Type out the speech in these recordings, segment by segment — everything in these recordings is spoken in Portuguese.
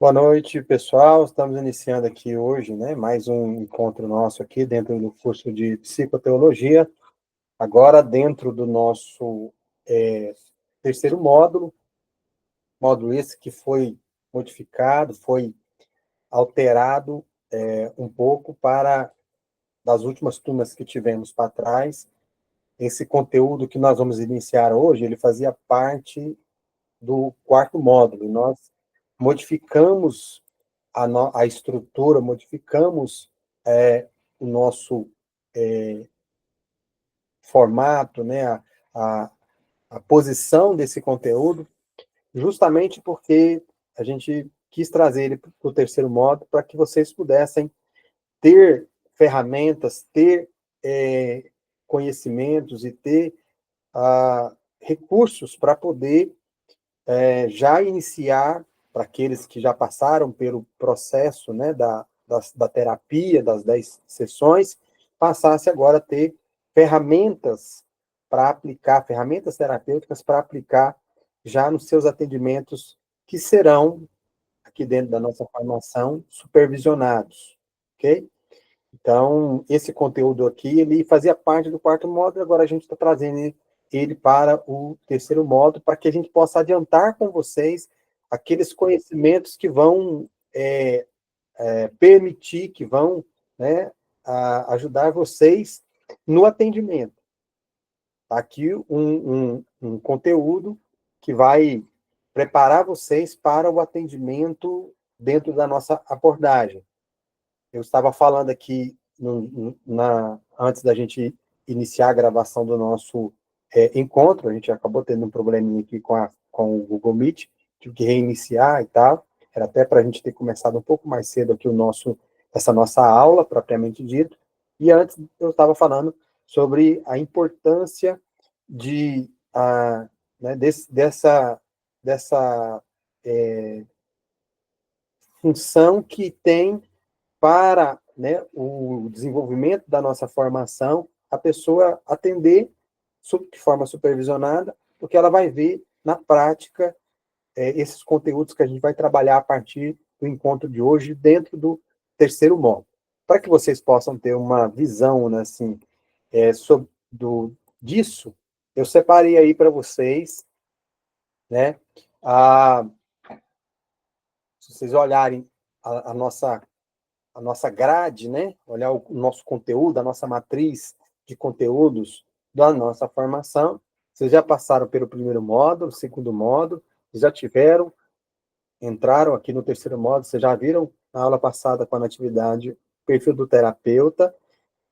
Boa noite, pessoal. Estamos iniciando aqui hoje, né, mais um encontro nosso aqui dentro do curso de Psicoteologia, agora dentro do nosso terceiro módulo esse que foi modificado, foi alterado um pouco para das últimas turmas que tivemos para trás. Esse conteúdo que nós vamos iniciar hoje, ele fazia parte do quarto módulo. Nós modificamos a estrutura, modificamos o nosso formato, né, a, a posição desse conteúdo, justamente porque a gente quis trazer ele para o terceiro módulo para que vocês pudessem ter ferramentas, ter conhecimentos e ter recursos para poder já iniciar, para aqueles que já passaram pelo processo, né, da terapia, das 10 sessões, passasse agora a ter ferramentas para aplicar, ferramentas terapêuticas para aplicar já nos seus atendimentos, que serão, aqui dentro da nossa formação, supervisionados, ok? Então, esse conteúdo aqui, ele fazia parte do quarto módulo, agora a gente está trazendo ele para o terceiro módulo, para que a gente possa adiantar com vocês aqueles conhecimentos que vão permitir, que vão, né, ajudar vocês no atendimento. Tá aqui um conteúdo que vai preparar vocês para o atendimento dentro da nossa abordagem. Eu estava falando aqui antes da gente iniciar a gravação do nosso encontro, a gente acabou tendo um probleminha aqui com o Google Meet, tive que reiniciar e tal, era até para a gente ter começado um pouco mais cedo aqui essa nossa aula, propriamente dito, e antes eu estava falando sobre a importância né, dessa função que tem para, né, o desenvolvimento da nossa formação, a pessoa atender de forma supervisionada, porque ela vai ver na prática esses conteúdos que a gente vai trabalhar a partir do encontro de hoje dentro do terceiro módulo. Para que vocês possam ter uma visão, né, assim, disso, eu separei aí para vocês, né, se vocês olharem a nossa grade, né? Olhar o nosso conteúdo, a nossa matriz de conteúdos da nossa formação. Vocês já passaram pelo primeiro módulo, segundo módulo, já entraram aqui no terceiro módulo, vocês já viram na aula passada com a atividade perfil do terapeuta,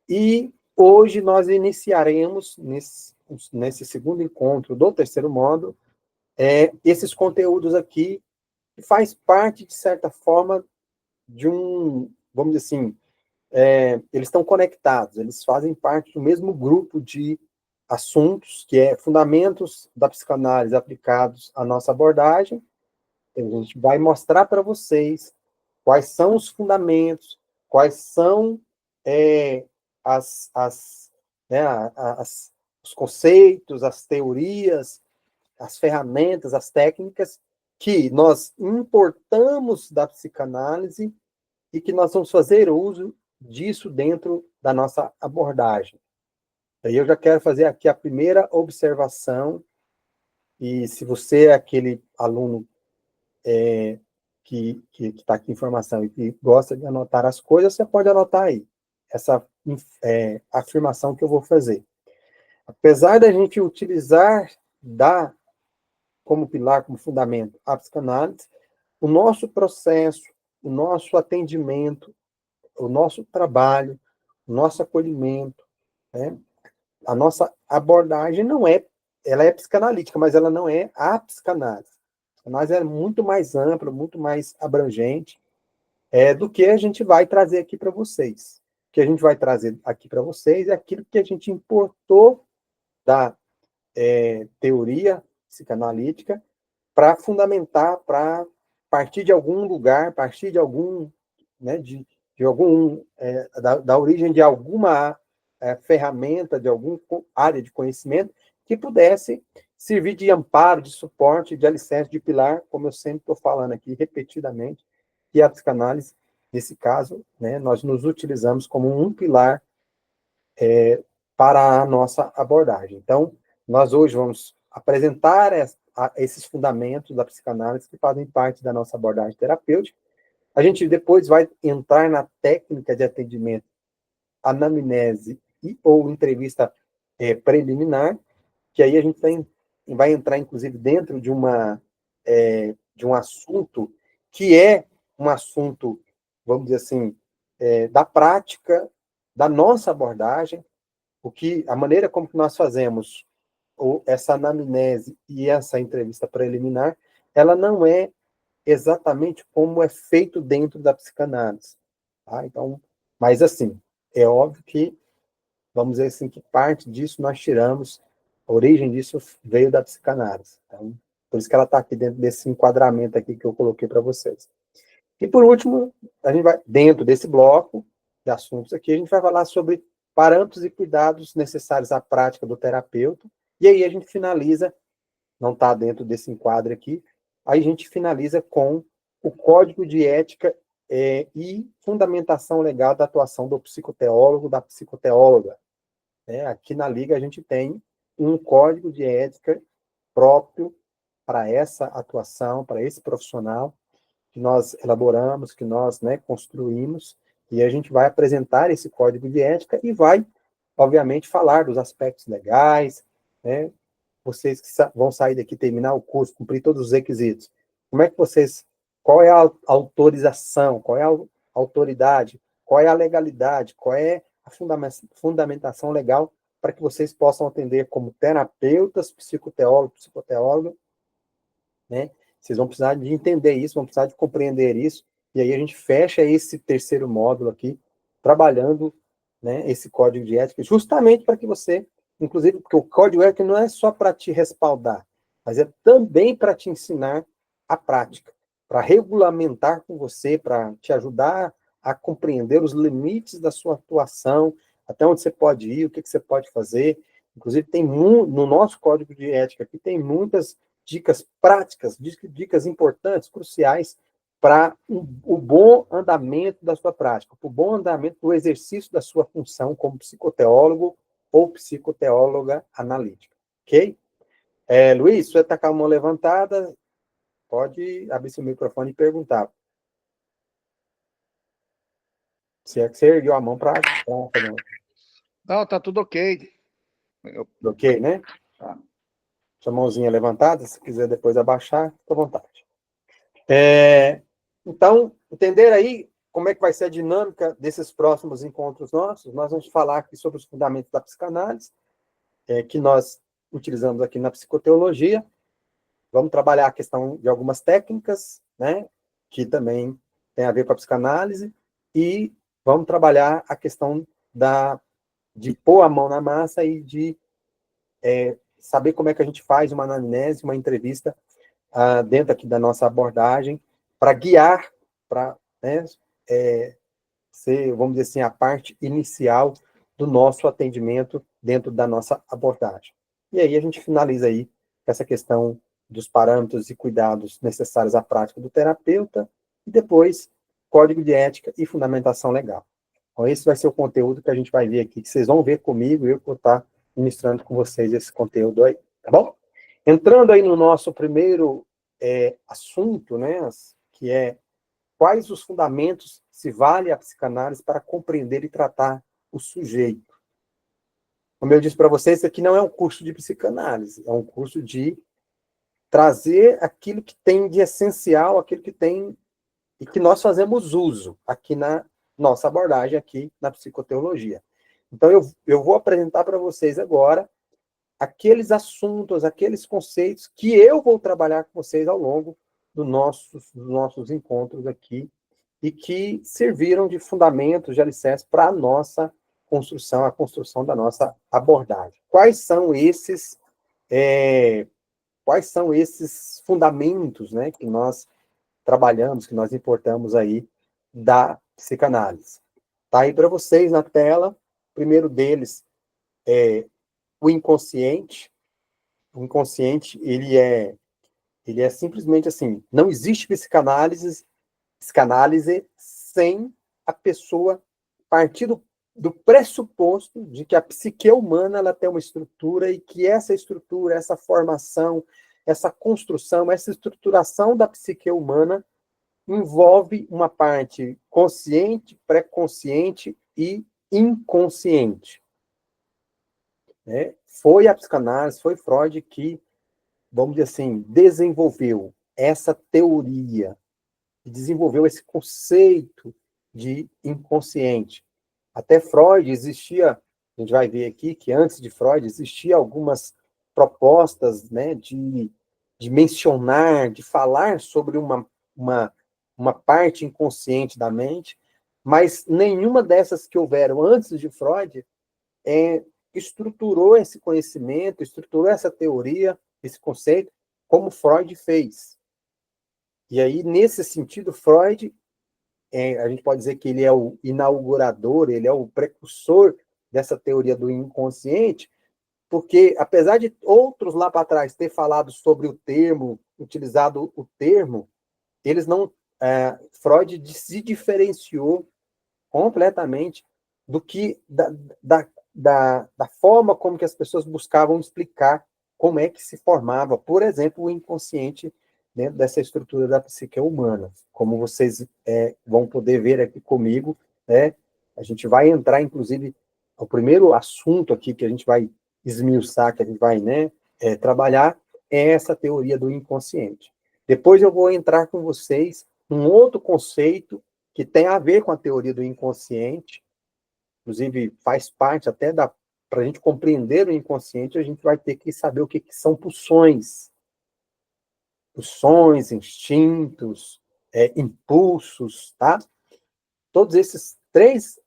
e hoje nós iniciaremos, nesse segundo encontro do terceiro módulo, esses conteúdos aqui, que faz parte, de certa forma, vamos dizer assim, eles estão conectados, eles fazem parte do mesmo grupo de assuntos, que é fundamentos da psicanálise aplicados à nossa abordagem. A gente vai mostrar para vocês quais são os fundamentos, quais são as, as, né, os conceitos, as teorias, as ferramentas, as técnicas que nós importamos da psicanálise e que nós vamos fazer uso disso dentro da nossa abordagem. Aí eu já quero fazer aqui a primeira observação, e se você é aquele aluno que está aqui em formação e que gosta de anotar as coisas, você pode anotar aí essa afirmação que eu vou fazer. Apesar da gente utilizar como pilar, como fundamento, a psicanálise, o nosso processo, o nosso atendimento, o nosso trabalho, o nosso acolhimento, né? A nossa abordagem ela é psicanalítica, mas ela não é a psicanálise. A psicanálise é muito mais ampla, muito mais abrangente do que a gente vai trazer aqui para vocês. O que a gente vai trazer aqui para vocês é aquilo que a gente importou da teoria psicanalítica para fundamentar, para partir de algum lugar, partir de algum, né, de algum, da origem de alguma ferramenta, de alguma área de conhecimento que pudesse servir de amparo, de suporte, de alicerce, de pilar, como eu sempre estou falando aqui repetidamente, que a psicanálise, nesse caso, né, nós nos utilizamos como um pilar para a nossa abordagem. Então, nós hoje vamos apresentar esses fundamentos da psicanálise que fazem parte da nossa abordagem terapêutica. A gente depois vai entrar na técnica de atendimento, anamnese e ou entrevista preliminar, que aí a gente vai entrar, inclusive, dentro de um assunto que é um assunto, vamos dizer assim, da prática, da nossa abordagem, a maneira como que nós fazemos essa anamnese e essa entrevista preliminar, ela não é exatamente como é feito dentro da psicanálise. Tá? Então, mas assim, é óbvio que, vamos dizer assim, que parte disso nós tiramos, a origem disso veio da psicanálise. Então, por isso que ela está aqui dentro desse enquadramento aqui que eu coloquei para vocês. E por último, a gente vai, dentro desse bloco de assuntos aqui, a gente vai falar sobre parâmetros e cuidados necessários à prática do terapeuta, e aí a gente finaliza, não está dentro desse enquadro aqui, aí a gente finaliza com o código de ética e fundamentação legal da atuação do psicoteólogo, da psicoteóloga. Aqui na Liga a gente tem um código de ética próprio para essa atuação, para esse profissional, que nós elaboramos, que nós, né, construímos, e a gente vai apresentar esse código de ética e vai, obviamente, falar dos aspectos legais, né? Vocês que vão sair daqui, terminar o curso, cumprir todos os requisitos. Como é que vocês, qual é a autorização, qual é a autoridade, qual é a legalidade, qual é a fundamentação legal para que vocês possam atender como terapeutas, psicoteólogos, psicoteóloga, né? Vocês vão precisar de entender isso, vão precisar de compreender isso, e aí a gente fecha esse terceiro módulo aqui, trabalhando, né, esse código de ética, justamente para que você, inclusive, porque o código ético não é só para te respaldar, mas é também para te ensinar a prática, para regulamentar com você, para te ajudar a compreender os limites da sua atuação, até onde você pode ir, o que você pode fazer. Inclusive, no nosso código de ética aqui, tem muitas dicas práticas, dicas importantes, cruciais para o bom andamento da sua prática, para o bom andamento do exercício da sua função como psicoteólogo ou psicoteóloga analítica. Ok? Luiz, você está com a mão levantada, pode abrir seu microfone e perguntar. Se é que você ergueu a mão para fazer. Não, tá tudo ok. Ok, né? Tá. Sua mãozinha levantada, se quiser depois abaixar, fica à vontade. Então, entender aí como é que vai ser a dinâmica desses próximos encontros nossos. Nós vamos falar aqui sobre os fundamentos da psicanálise, que nós utilizamos aqui na psicoteologia. Vamos trabalhar a questão de algumas técnicas, né, que também tem a ver com a psicanálise, e vamos trabalhar a questão de pôr a mão na massa e de saber como é que a gente faz uma anamnese, uma entrevista dentro aqui da nossa abordagem, para guiar, para, né, ser, vamos dizer assim, a parte inicial do nosso atendimento dentro da nossa abordagem. E aí a gente finaliza aí essa questão dos parâmetros e cuidados necessários à prática do terapeuta, e depois código de ética e fundamentação legal. Então, esse vai ser o conteúdo que a gente vai ver aqui, que vocês vão ver comigo, e eu vou estar ministrando com vocês esse conteúdo aí, tá bom? Entrando aí no nosso primeiro assunto, né, que é quais os fundamentos se vale a psicanálise para compreender e tratar o sujeito. Como eu disse para vocês, isso aqui não é um curso de psicanálise, é um curso de trazer aquilo que tem de essencial, aquilo que tem e que nós fazemos uso aqui na nossa abordagem, aqui na psicoteologia. Então, eu vou apresentar para vocês agora aqueles assuntos, aqueles conceitos que eu vou trabalhar com vocês ao longo dos nossos encontros aqui, e que serviram de fundamento, de alicerce para a nossa construção, a construção da nossa abordagem. Quais são esses fundamentos, né, que nós trabalhamos, que nós importamos aí da psicanálise? Está aí para vocês na tela. O primeiro deles é o inconsciente. O inconsciente, ele é simplesmente assim, não existe psicanálise psicanálise sem a pessoa partir do pressuposto de que a psique humana ela tem uma estrutura e que essa estrutura, essa formação, essa construção, essa estruturação da psique humana envolve uma parte consciente, pré-consciente e inconsciente. Né? Foi a psicanálise, foi Freud que, vamos dizer assim, desenvolveu essa teoria, desenvolveu esse conceito de inconsciente. Até Freud existia, a gente vai ver aqui que antes de Freud existia algumas propostas, né, de mencionar, de falar sobre uma parte inconsciente da mente, mas nenhuma dessas que houveram antes de Freud estruturou esse conhecimento, estruturou essa teoria, esse conceito, como Freud fez. E aí, nesse sentido, Freud, a gente pode dizer que ele é o inaugurador, ele é o precursor dessa teoria do inconsciente, porque, apesar de outros lá para trás ter falado sobre o termo, utilizado o termo, eles não. Freud se diferenciou completamente do que da forma como que as pessoas buscavam explicar como é que se formava, por exemplo, o inconsciente dentro dessa estrutura da psique humana. Como vocês vão poder ver aqui comigo, né, a gente vai entrar, inclusive, o primeiro assunto aqui que a gente vai esmiuçar, que a gente vai, né, trabalhar, é essa teoria do inconsciente. Depois eu vou entrar com vocês um outro conceito que tem a ver com a teoria do inconsciente, inclusive faz parte até para a gente compreender o inconsciente, a gente vai ter que saber o que são pulsões. Pulsões, instintos, impulsos, tá? Todos esses três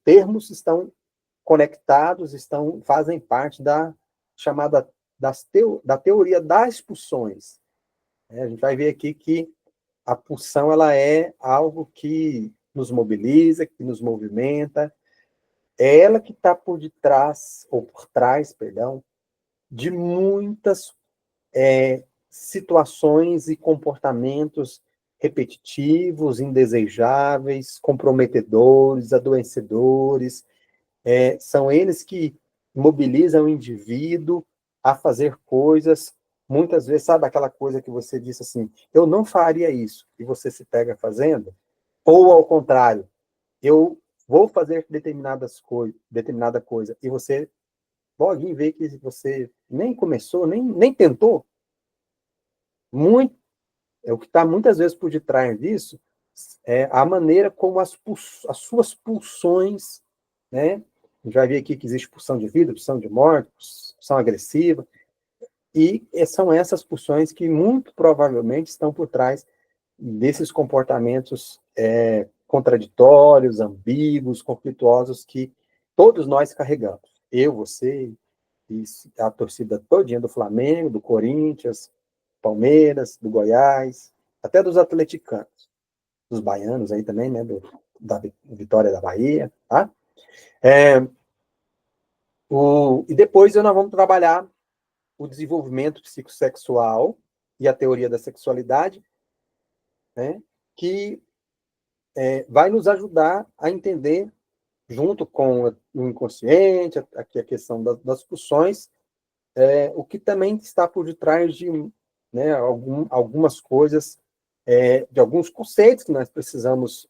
termos estão conectados, fazem parte da chamada da teoria das pulsões. A gente vai ver aqui que a pulsão ela é algo que nos mobiliza, que nos movimenta. É ela que está por detrás, ou por trás, perdão, de muitas situações e comportamentos repetitivos, indesejáveis, comprometedores, adoecedores. São eles que mobilizam o indivíduo a fazer coisas, muitas vezes, sabe aquela coisa que você disse assim, eu não faria isso, e você se pega fazendo? Ou, ao contrário, eu vou fazer determinada coisa, e você pode ver que você nem começou, nem tentou. Muito, o que está muitas vezes por detrás disso é a maneira como as suas pulsões, né? A gente vai ver aqui que existe pulsão de vida, pulsão de morte, pulsão agressiva, e são essas pulsões que muito provavelmente estão por trás desses comportamentos contraditórios, ambíguos, conflituosos que todos nós carregamos. Eu, você, a torcida todinha do Flamengo, do Corinthians, Palmeiras, do Goiás, até dos atleticanos, dos baianos aí também, né, da Vitória da Bahia, tá? E depois nós vamos trabalhar o desenvolvimento psicossexual e a teoria da sexualidade, né, que vai nos ajudar a entender, junto com o inconsciente, aqui a questão das pulsões, o que também está por detrás de, né, algumas coisas, de alguns conceitos que nós precisamos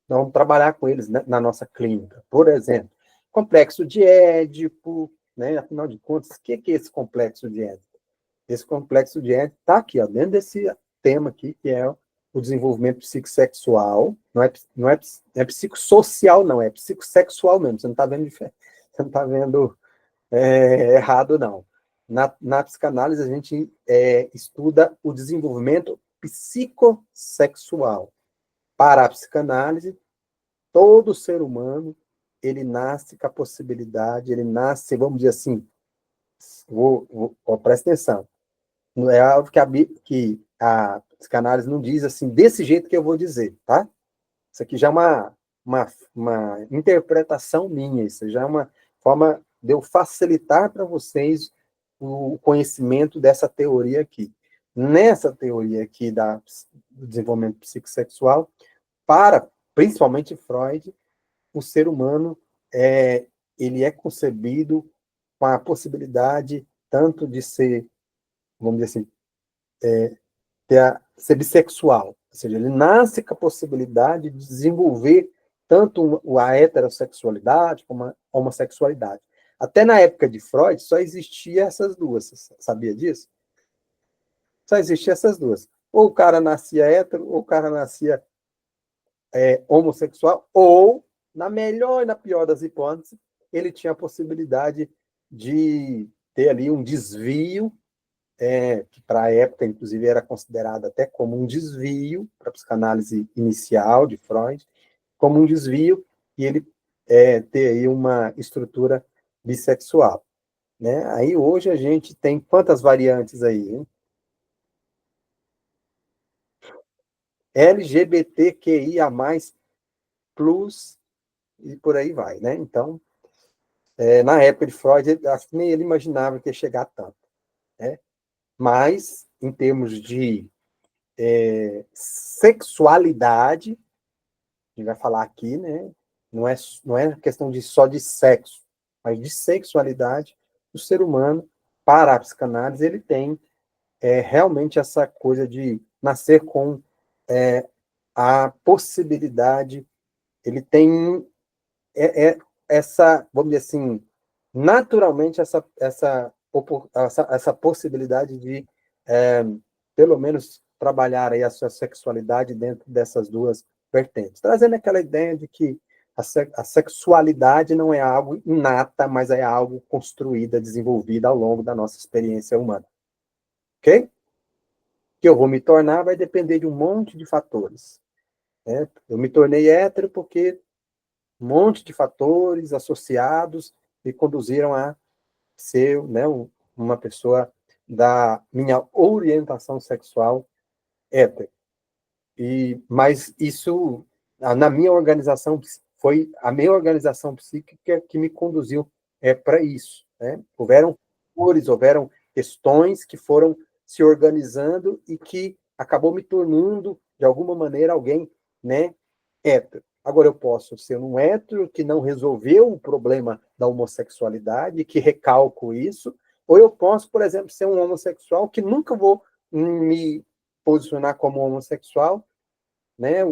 nós vamos trabalhar com eles, né, na nossa clínica. Por exemplo, complexo de Édipo, né, afinal de contas, o que é esse complexo de Édipo? Esse complexo de Édipo está aqui, ó, dentro desse tema aqui, que é o desenvolvimento psicossexual, não é psicossocial, não, é psicossexual mesmo, você não está vendo diferente, você não está vendo errado, não. Na psicanálise, a gente estuda o desenvolvimento psicossexual. Para a psicanálise, todo ser humano, ele nasce com a possibilidade, ele nasce, vamos dizer assim, presta atenção, não é algo que a psicanálise não diz assim, desse jeito que eu vou dizer, tá? Isso aqui já é uma interpretação minha, isso já é uma forma de eu facilitar para vocês o conhecimento dessa teoria aqui. nessa teoria aqui do desenvolvimento psicossexual, para, principalmente Freud, o ser humano ele é concebido com a possibilidade tanto de ser, vamos dizer assim, ser bissexual, ou seja, ele nasce com a possibilidade de desenvolver tanto a heterossexualidade como a homossexualidade. Até na época de Freud, só existia essas duas, você sabia disso? Só existia essas duas. Ou o cara nascia hétero, ou o cara nascia homossexual, ou, na melhor e na pior das hipóteses, ele tinha a possibilidade de ter ali um desvio, que para a época, inclusive, era considerado até como um desvio, para a psicanálise inicial de Freud, como um desvio, e ele ter aí uma estrutura bissexual. Né? Aí hoje a gente tem quantas variantes aí? Hein? LGBTQIA+, plus, e por aí vai, né? Então, na época de Freud, acho que nem ele imaginava que ia chegar tanto, né? Mas, em termos de sexualidade, a gente vai falar aqui, né? Não é questão só de sexo, mas de sexualidade, o ser humano, para a psicanálise, ele tem realmente essa coisa de nascer com a possibilidade, ele tem essa, vamos dizer assim, naturalmente essa possibilidade de, pelo menos, trabalhar aí a sua sexualidade dentro dessas duas vertentes, trazendo aquela ideia de que a sexualidade não é algo inata, mas é algo construída, desenvolvida ao longo da nossa experiência humana. Ok? Que eu vou me tornar vai depender de um monte de fatores. Né? Eu me tornei hétero porque um monte de fatores associados me conduziram a ser, né, uma pessoa da minha orientação sexual hétero. Mas isso, na minha organização, foi a minha organização psíquica que me conduziu para isso. Né? Houveram questões que foram se organizando e que acabou me tornando, de alguma maneira, alguém, né, hétero. Agora, eu posso ser um hétero que não resolveu o problema da homossexualidade, que recalco isso, ou eu posso, por exemplo, ser um homossexual que nunca vou me posicionar como homossexual, né?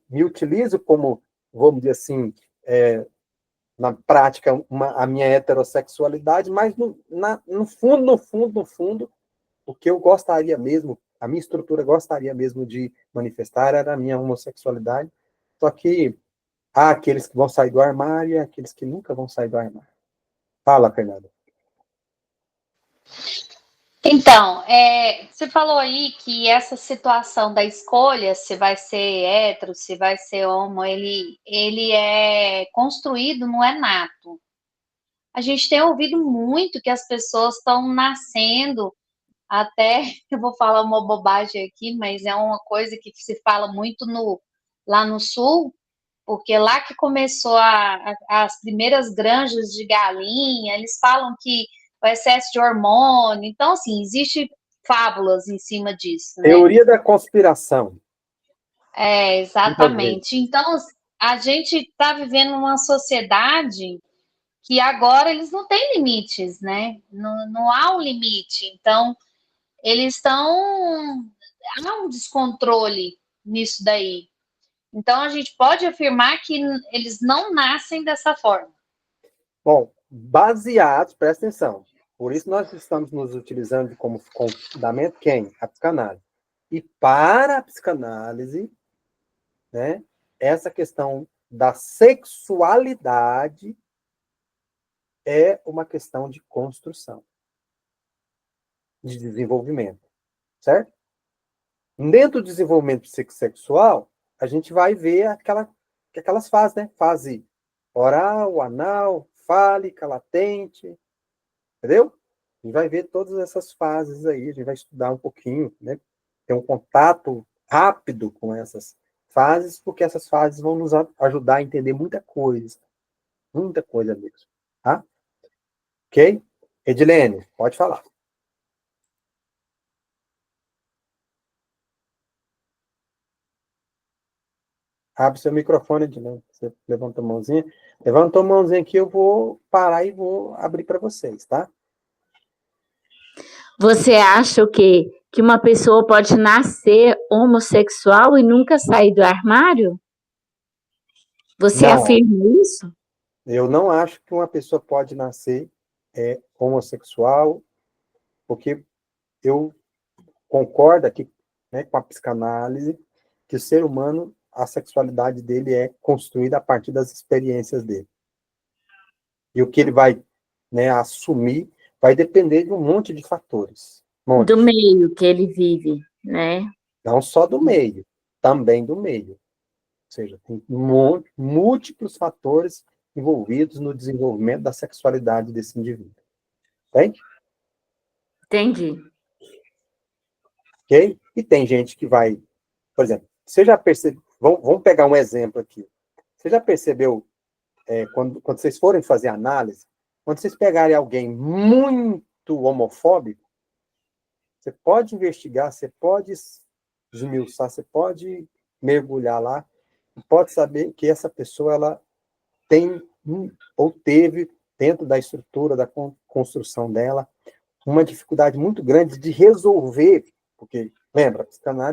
Me utilizo como, vamos dizer assim, na prática, a minha heterossexualidade, mas no fundo, no fundo, o que eu gostaria mesmo, a minha estrutura gostaria mesmo de manifestar era a minha homossexualidade, só que há aqueles que vão sair do armário e aqueles que nunca vão sair do armário. Fala, Fernanda. Então, você falou aí que essa situação da escolha, se vai ser hétero, se vai ser homo, ele é construído, não é nato. A gente tem ouvido muito que as pessoas estão nascendo, até, eu vou falar uma bobagem aqui, mas é uma coisa que se fala muito lá no sul, porque lá que começou as primeiras granjas de galinha, eles falam que o excesso de hormônio, então, assim, existe fábulas em cima disso, né? Teoria da conspiração. Exatamente. Então, a gente está vivendo uma sociedade que agora eles não têm limites, né? Não há um limite. Então, eles estão. Há um descontrole nisso daí. Então, a gente pode afirmar que eles não nascem dessa forma. Bom, baseados, presta atenção. Por isso nós estamos nos utilizando como fundamento quem? A psicanálise. E para a psicanálise, né, essa questão da sexualidade é uma questão de construção, de desenvolvimento, certo? Dentro do desenvolvimento psicossexual, a gente vai ver aquelas fases, né? Fase oral, anal, fálica, latente, entendeu? A gente vai ver todas essas fases aí, a gente vai estudar um pouquinho, né? Ter um contato rápido com essas fases, porque essas fases vão nos ajudar a entender muita coisa mesmo, tá? Ok? Edilene, pode falar. Abre seu microfone de novo. Você levanta a mãozinha. Levantou a mãozinha aqui, eu vou parar e vou abrir para vocês, tá? Você acha o quê? Que uma pessoa pode nascer homossexual e nunca sair do armário? Você Não, afirma isso? eu não acho que uma pessoa pode nascer homossexual, porque eu concordo aqui, né, com a psicanálise que o ser humano, a sexualidade dele é construída a partir das experiências dele. E o que ele vai, né, assumir vai depender de um monte de fatores. Do Monte. meio que ele vive, né? Não só do meio, também do meio. Ou seja, tem múltiplos fatores envolvidos no desenvolvimento da sexualidade desse indivíduo. Entende? Entendi. Ok? E tem gente que vai, por exemplo, você já percebeu, vamos pegar um exemplo aqui. Você já percebeu, quando vocês forem fazer análise, quando vocês pegarem alguém muito homofóbico, você pode investigar, você pode esmiuçar, você pode mergulhar lá, e pode saber que essa pessoa ela tem ou teve, dentro da estrutura da construção dela, uma dificuldade muito grande de resolver, porque, lembra,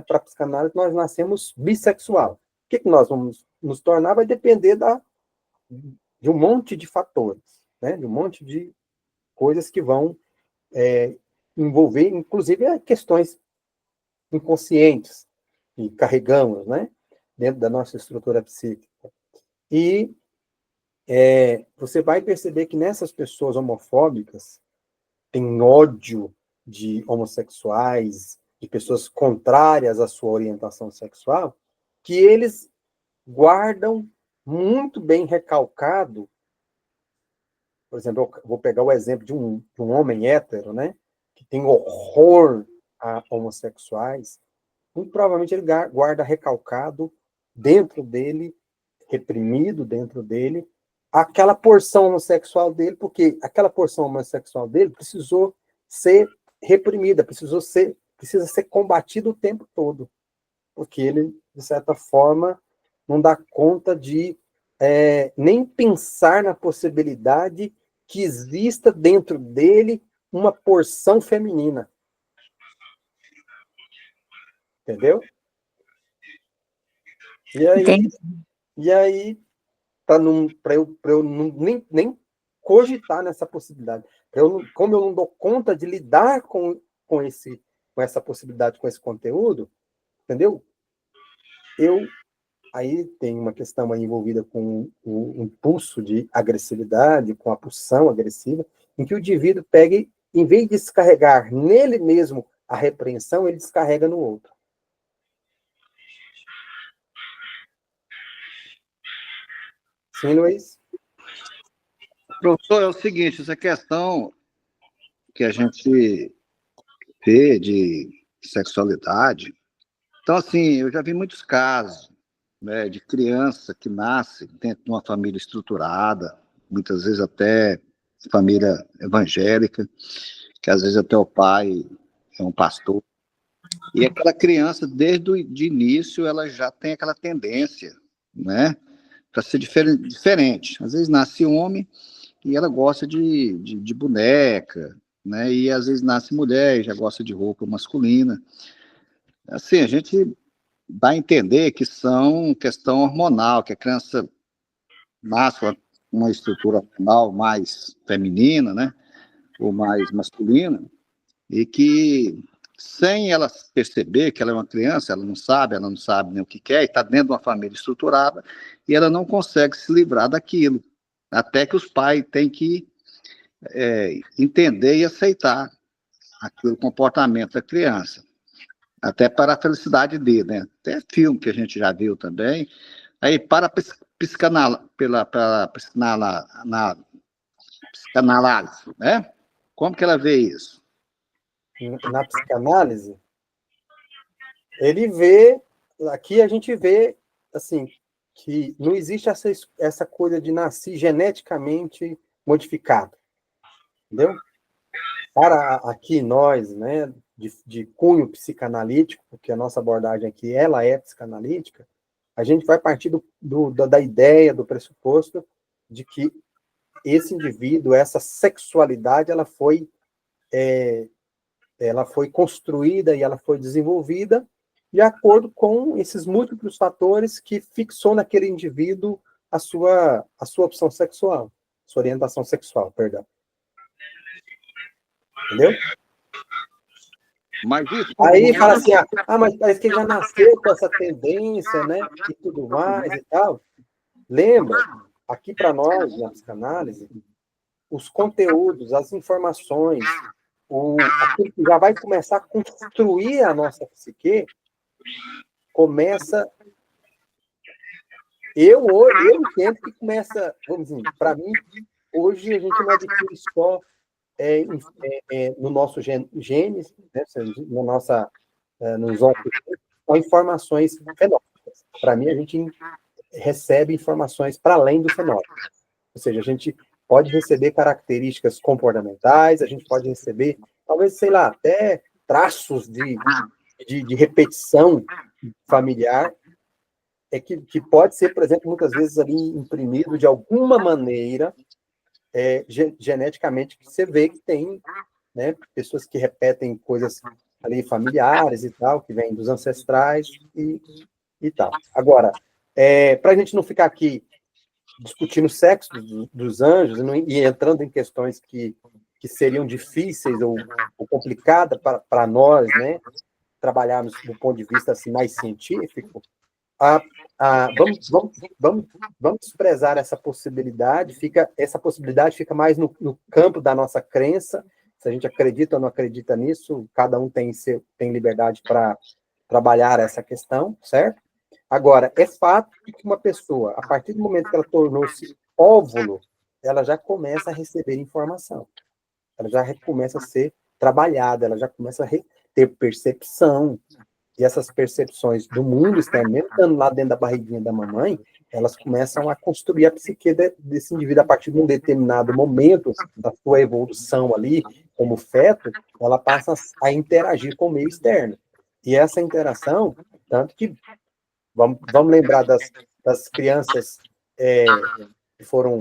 para a psicanálise nós nascemos bissexual. O que nós vamos nos tornar vai depender de um monte de fatores, né? De um monte de coisas que vão envolver, inclusive, questões inconscientes que carregamos, né? Dentro da nossa estrutura psíquica. E você vai perceber que nessas pessoas homofóbicas, tem ódio de homossexuais, de pessoas contrárias à sua orientação sexual, que eles guardam muito bem recalcado. Por exemplo, eu vou pegar o exemplo de um homem hétero, né, que tem horror a homossexuais. Muito provavelmente ele guarda recalcado dentro dele, reprimido dentro dele, aquela porção homossexual dele, porque aquela porção homossexual dele precisou ser reprimida, precisa ser combatida o tempo todo, porque ele, de certa forma, não dá conta de nem pensar na possibilidade que exista dentro dele uma porção feminina. Entendeu? Entendi. E aí para eu nem cogitar nessa possibilidade. Como eu não dou conta de lidar com essa possibilidade, com esse conteúdo, entendeu? Aí tem uma questão aí envolvida com o impulso de agressividade, com a pulsão agressiva, em que o indivíduo pega e, em vez de descarregar nele mesmo a repreensão, ele descarrega no outro. Sim, Luiz? Professor, é o seguinte, essa questão que a gente vê de sexualidade. Então, assim, eu já vi muitos casos, né, de criança que nasce dentro de uma família estruturada, muitas vezes até família evangélica, que às vezes até o pai é um pastor. E aquela criança, desde o de início, ela já tem aquela tendência, né, para ser diferente. Às vezes nasce homem e ela gosta de boneca, né, e às vezes nasce mulher e já gosta de roupa masculina. Assim, a gente dá a entender que são questão hormonal, que a criança nasce com uma estrutura hormonal mais feminina, né, ou mais masculina, e que, sem ela perceber que ela é uma criança, ela não sabe nem o que quer, e está dentro de uma família estruturada, e ela não consegue se livrar daquilo, até que os pais têm que entender e aceitar aquele comportamento da criança, até para a felicidade dele, né? Até filme que a gente já viu também. Aí, para na psicanálise, né? Como que ela vê isso? Na psicanálise, aqui a gente vê, assim, que não existe essa coisa de nascer geneticamente modificado, entendeu? Para aqui nós, né, de cunho psicanalítico, porque a nossa abordagem aqui, ela é psicanalítica, a gente vai partir da ideia, do pressuposto de que esse indivíduo, essa sexualidade, ela foi construída e ela foi desenvolvida de acordo com esses múltiplos fatores que fixou naquele indivíduo a sua opção sexual, sua orientação sexual, perdão. Entendeu? Mas isso, Aí fala assim, mas parece que ele já nasceu com essa tendência, né, e tudo mais e tal. Lembra, aqui para nós, na psicanálise, os conteúdos, as informações, aquilo que já vai começar a construir a nossa psique, começa... Eu entendo que começa, vamos dizer, para mim, hoje a gente não adquire só no nosso genes, né, nos são informações fenóticas. Para mim, a gente recebe informações para além do fenótipo. Ou seja, a gente pode receber características comportamentais, a gente pode receber, talvez, sei lá, até traços de repetição familiar, que pode ser, por exemplo, muitas vezes ali imprimido de alguma maneira, geneticamente, que você vê que tem, né, pessoas que repetem coisas ali familiares e tal, que vêm dos ancestrais e tal. Agora, para a gente não ficar aqui discutindo o sexo dos anjos e entrando em questões que seriam difíceis ou complicadas para nós, né, trabalharmos do ponto de vista assim, mais científico, vamos desprezar essa possibilidade, essa possibilidade fica mais no campo da nossa crença, se a gente acredita ou não acredita nisso, cada um tem liberdade para trabalhar essa questão, certo? Agora, é fato que uma pessoa, a partir do momento que ela tornou-se óvulo, ela já começa a receber informação, ela já começa a ser trabalhada, ela já começa a ter percepção, e essas percepções do mundo externo, mesmo estando lá dentro da barriguinha da mamãe, elas começam a construir a psique desse indivíduo a partir de um determinado momento da sua evolução ali, como feto, ela passa a interagir com o meio externo. E essa interação, tanto que, vamos lembrar das crianças que foram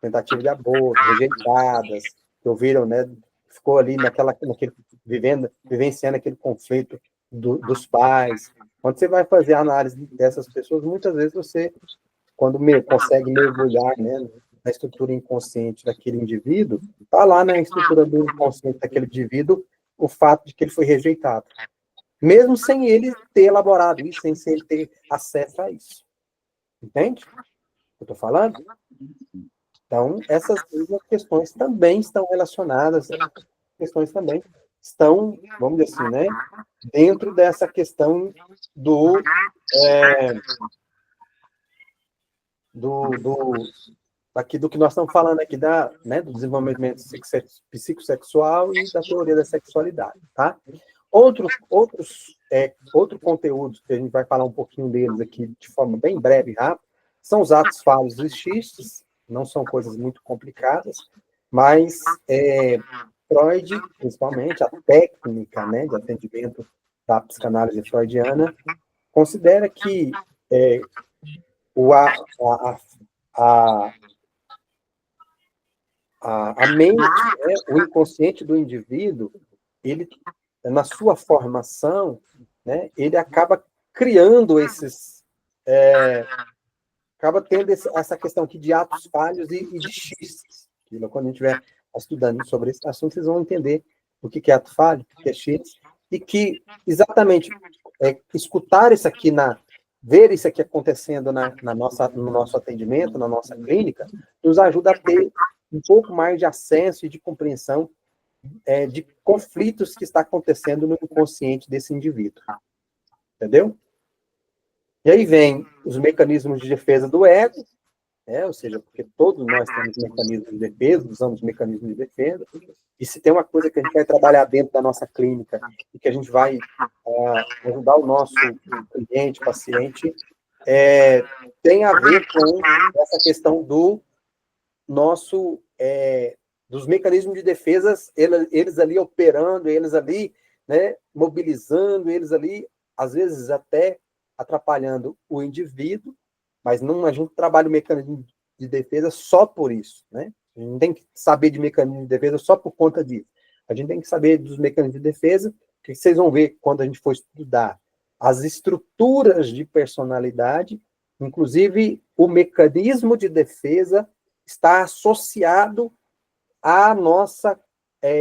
tentativas de aborto, rejeitadas, que ouviram, né, ficou ali vivenciando aquele conflito dos pais. Quando você vai fazer a análise dessas pessoas, muitas vezes você, quando consegue mergulhar, né, na estrutura inconsciente daquele indivíduo, está lá na estrutura do inconsciente daquele indivíduo o fato de que ele foi rejeitado. Mesmo sem ele ter elaborado isso, sem ele ter acesso a isso. Entende o que eu estou falando? Então, essas duas questões também estão relacionadas, questões também estão, vamos dizer assim, né, dentro dessa questão do que nós estamos falando aqui né, do desenvolvimento psicossexual e da teoria da sexualidade, tá? Outro conteúdo que a gente vai falar um pouquinho deles aqui de forma bem breve e rápida são os atos falos e xistes, não são coisas muito complicadas, mas Freud, principalmente, a técnica, né, de atendimento da psicanálise freudiana, considera que a mente, né, o inconsciente do indivíduo, ele, na sua formação, né, ele acaba criando acaba tendo essa questão aqui de atos falhos e de xistes. Quando a gente estiver estudando sobre esse assunto, vocês vão entender o que é ato falho, o que é xiste, e que, exatamente, escutar isso aqui, ver isso aqui acontecendo no nosso atendimento, na nossa clínica, nos ajuda a ter um pouco mais de acesso e de compreensão de conflitos que está acontecendo no inconsciente desse indivíduo. Entendeu? E aí vem os mecanismos de defesa do ego, ou seja, porque todos nós temos mecanismos de defesa, usamos mecanismos de defesa, e se tem uma coisa que a gente vai trabalhar dentro da nossa clínica e que a gente vai ajudar o nosso cliente, paciente, tem a ver com essa questão dos mecanismos de defesa, eles ali operando, eles ali, né, mobilizando, eles ali, às vezes até atrapalhando o indivíduo, mas não a gente trabalha o mecanismo de defesa só por isso, né? A gente não tem que saber de mecanismo de defesa só por conta disso. A gente tem que saber dos mecanismos de defesa, que vocês vão ver quando a gente for estudar as estruturas de personalidade, inclusive o mecanismo de defesa está associado à nossa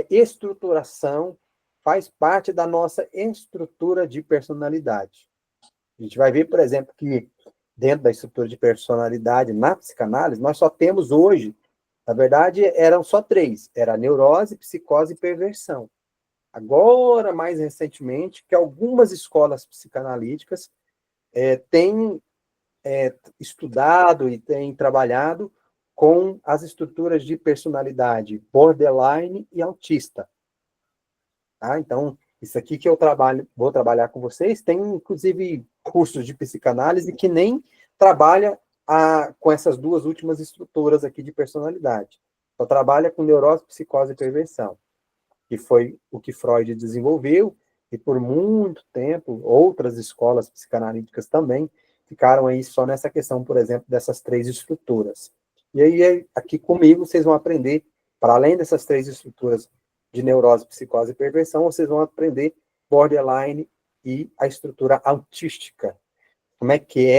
estruturação, faz parte da nossa estrutura de personalidade. A gente vai ver, por exemplo, que dentro da estrutura de personalidade, na psicanálise, nós só temos hoje, na verdade, eram só 3, era a neurose, psicose e perversão. Agora, mais recentemente, que algumas escolas psicanalíticas têm estudado e têm trabalhado com as estruturas de personalidade borderline e autista. Tá? Então, isso aqui que eu vou trabalhar com vocês, tem inclusive cursos de psicanálise que nem trabalha com essas 2 últimas estruturas aqui de personalidade. Só trabalha com neurose, psicose e perversão, que foi o que Freud desenvolveu, e por muito tempo outras escolas psicanalíticas também ficaram aí só nessa questão, por exemplo, dessas 3 estruturas. E aí, aqui comigo, vocês vão aprender, para além dessas 3 estruturas de neurose, psicose e perversão, vocês vão aprender borderline e a estrutura autística. Como é que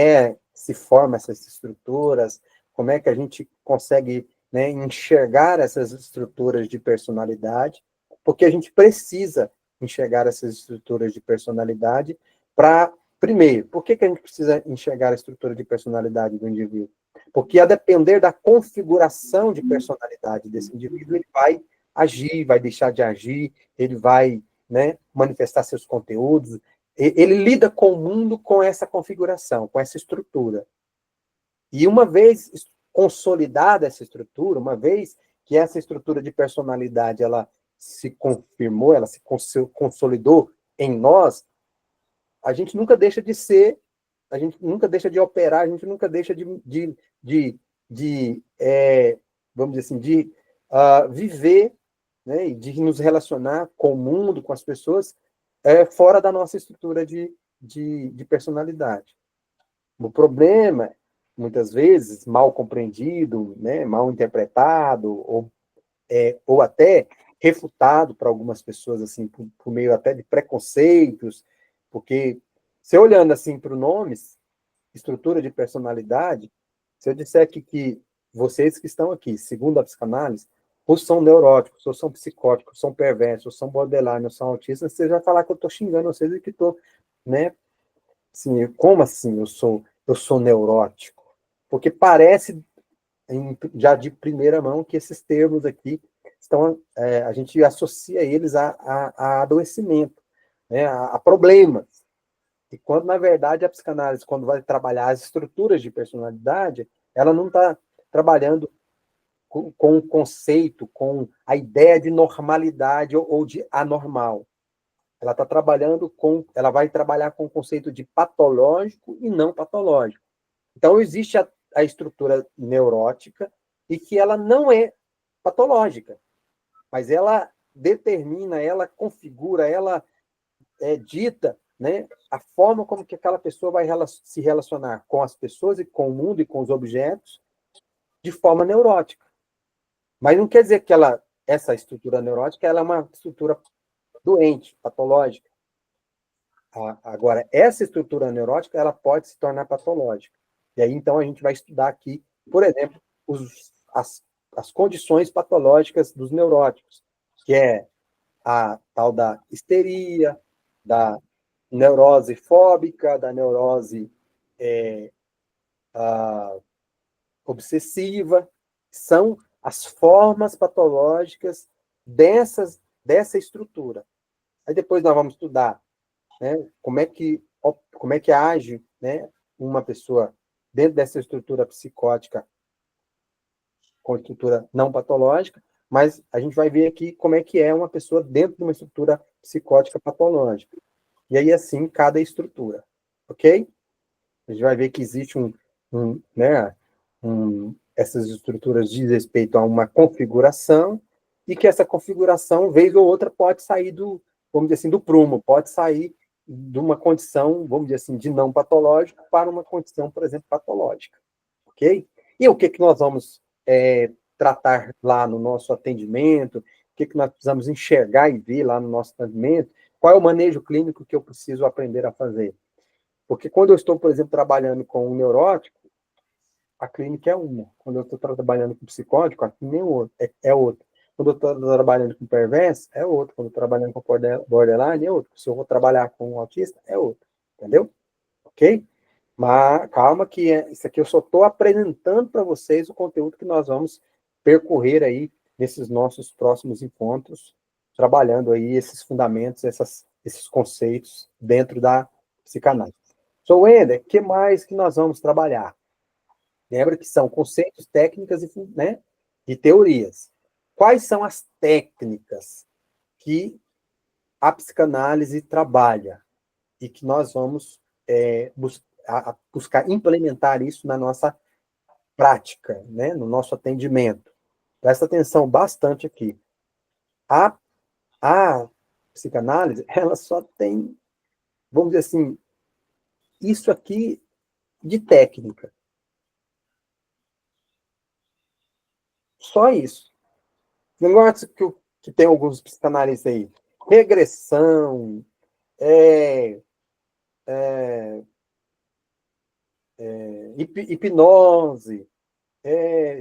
se forma essas estruturas, como é que a gente consegue, né, enxergar essas estruturas de personalidade, porque a gente precisa enxergar essas estruturas de personalidade para, primeiro, por que a gente precisa enxergar a estrutura de personalidade do indivíduo? Porque a depender da configuração de personalidade desse indivíduo, ele vai agir, vai deixar de agir, ele vai, né, manifestar seus conteúdos, ele lida com o mundo com essa configuração, com essa estrutura. E uma vez consolidada essa estrutura, uma vez que essa estrutura de personalidade ela se confirmou, ela se consolidou em nós, a gente nunca deixa de ser, a gente nunca deixa de operar, a gente nunca deixa vamos dizer assim, de viver, né, e de nos relacionar com o mundo, com as pessoas, fora da nossa estrutura de personalidade. O problema, muitas vezes, mal compreendido, né, mal interpretado, ou até refutado para algumas pessoas, assim, por meio até de preconceitos, porque, se olhando assim para o nome, estrutura de personalidade, se eu disser aqui que vocês que estão aqui, segundo a psicanálise, ou são neuróticos, ou são psicóticos, ou são perversos, ou são borderline, ou são autistas, você vai falar que eu estou xingando vocês e que estou, né? Assim, como assim eu sou neurótico? Porque parece, já de primeira mão, que esses termos aqui estão, a gente associa eles a adoecimento, né? A problemas. E quando, na verdade, a psicanálise, quando vai trabalhar as estruturas de personalidade, ela não está trabalhando com o conceito, com a ideia de normalidade ou de anormal. Ela está trabalhando ela vai trabalhar com o conceito de patológico e não patológico. Então, existe a estrutura neurótica e que ela não é patológica, mas ela determina, ela configura, ela dita, né, a forma como que aquela pessoa vai se relacionar com as pessoas e com o mundo e com os objetos de forma neurótica. Mas não quer dizer que essa estrutura neurótica ela é uma estrutura doente, patológica. Agora, essa estrutura neurótica ela pode se tornar patológica. E aí, então, a gente vai estudar aqui, por exemplo, as condições patológicas dos neuróticos, que é a tal da histeria, da neurose fóbica, da neurose obsessiva, são as formas patológicas dessa estrutura. Aí depois nós vamos estudar, né, como é que age, né, uma pessoa dentro dessa estrutura psicótica com estrutura não patológica, mas a gente vai ver aqui como é que é uma pessoa dentro de uma estrutura psicótica patológica. E aí, assim, cada estrutura, ok? A gente vai ver que existe essas estruturas diz respeito a uma configuração e que essa configuração, vez ou outra, pode sair vamos dizer assim, do prumo, pode sair de uma condição, vamos dizer assim, de não patológico para uma condição, por exemplo, patológica, ok? E o que nós vamos tratar lá no nosso atendimento, o que nós precisamos enxergar e ver lá no nosso atendimento, qual é o manejo clínico que eu preciso aprender a fazer? Porque quando eu estou, por exemplo, trabalhando com um neurótico, a clínica é uma. Quando eu estou trabalhando com psicótico, a clínica é outra. Quando eu estou trabalhando com perverso, é outra. Quando eu estou trabalhando com borderline, é outra. Se eu vou trabalhar com um autista, é outra. Entendeu? Ok? Mas calma que isso aqui eu só estou apresentando para vocês o conteúdo que nós vamos percorrer aí nesses nossos próximos encontros, trabalhando aí esses fundamentos, esses conceitos dentro da psicanálise. So, Wender, o que mais que nós vamos trabalhar? Lembra que são conceitos, técnicas e teorias. Quais são as técnicas que a psicanálise trabalha e que nós vamos buscar implementar isso na nossa prática, né? No nosso atendimento? Presta atenção bastante aqui. A psicanálise, ela só tem, vamos dizer assim, isso aqui de técnica. Só isso. Negócio que tem alguns psicanalistas aí. Regressão, hipnose,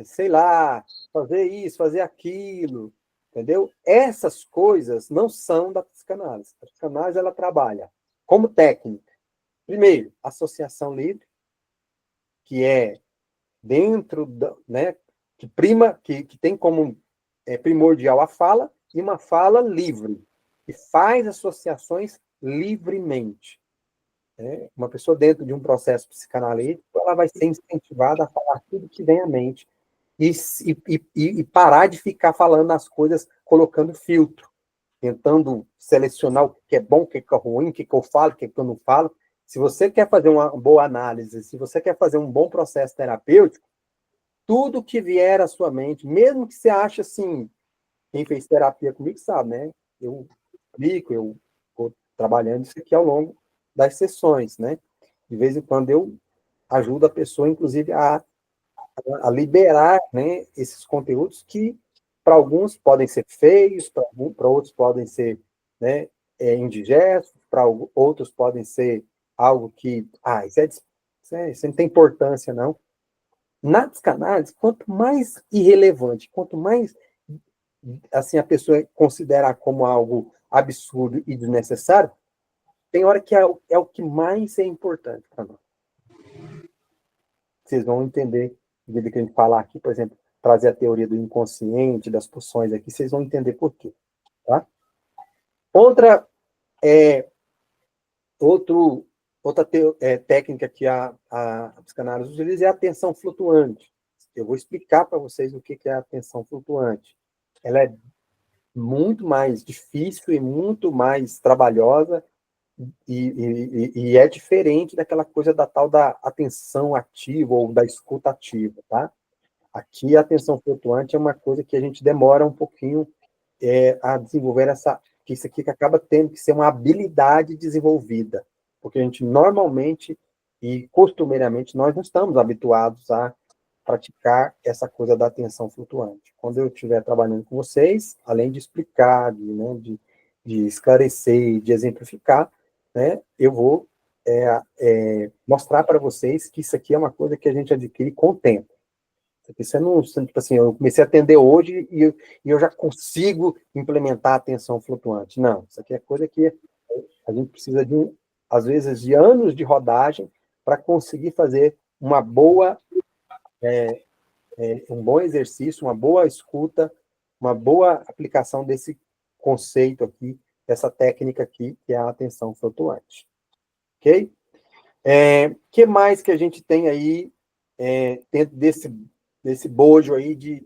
sei lá, fazer isso, fazer aquilo, entendeu? Essas coisas não são da psicanálise. A psicanálise, ela trabalha como técnica. Primeiro, associação livre, que é dentro da, né, que tem como primordial a fala, e uma fala livre, que faz associações livremente. Uma pessoa dentro de um processo psicanalítico, ela vai ser incentivada a falar tudo que vem à mente e parar de ficar falando as coisas colocando filtro, tentando selecionar o que é bom, o que é ruim, o que eu falo, o que eu não falo. Se você quer fazer uma boa análise, se você quer fazer um bom processo terapêutico, tudo que vier à sua mente, mesmo que você ache assim, quem fez terapia comigo sabe, né? Eu explico, eu vou trabalhando isso aqui ao longo das sessões, né? De vez em quando eu ajudo a pessoa, inclusive, a liberar, né, esses conteúdos que, para alguns, podem ser feios, para outros podem ser, né, indigestos, para outros podem ser algo que, isso não tem importância, não. Na psicanálise, quanto mais irrelevante, quanto mais assim a pessoa considerar como algo absurdo e desnecessário, tem hora que é o que mais é importante para nós. Vocês vão entender, à medida que a gente falar aqui, por exemplo, trazer a teoria do inconsciente, das pulsões aqui, vocês vão entender por quê. Tá? Outra técnica que a psicanálise utiliza é a atenção flutuante. Eu vou explicar para vocês o que é a atenção flutuante. Ela é muito mais difícil e muito mais trabalhosa e é diferente daquela coisa da tal da atenção ativa ou da escuta ativa, tá? Aqui a atenção flutuante é uma coisa que a gente demora um pouquinho a desenvolver que isso aqui que acaba tendo que ser uma habilidade desenvolvida, porque a gente normalmente e costumeiramente nós não estamos habituados a praticar essa coisa da atenção flutuante. Quando eu estiver trabalhando com vocês, além de explicar, de esclarecer, de exemplificar, né, eu vou mostrar para vocês que isso aqui é uma coisa que a gente adquire com o tempo. Você não, tipo assim, eu comecei a atender hoje e eu já consigo implementar a atenção flutuante. Não, isso aqui é coisa que a gente precisa às vezes, de anos de rodagem para conseguir fazer uma boa um bom exercício, uma boa escuta, uma boa aplicação desse conceito aqui, dessa técnica aqui, que é a atenção flutuante. Ok? Que mais que a gente tem aí dentro desse bojo aí de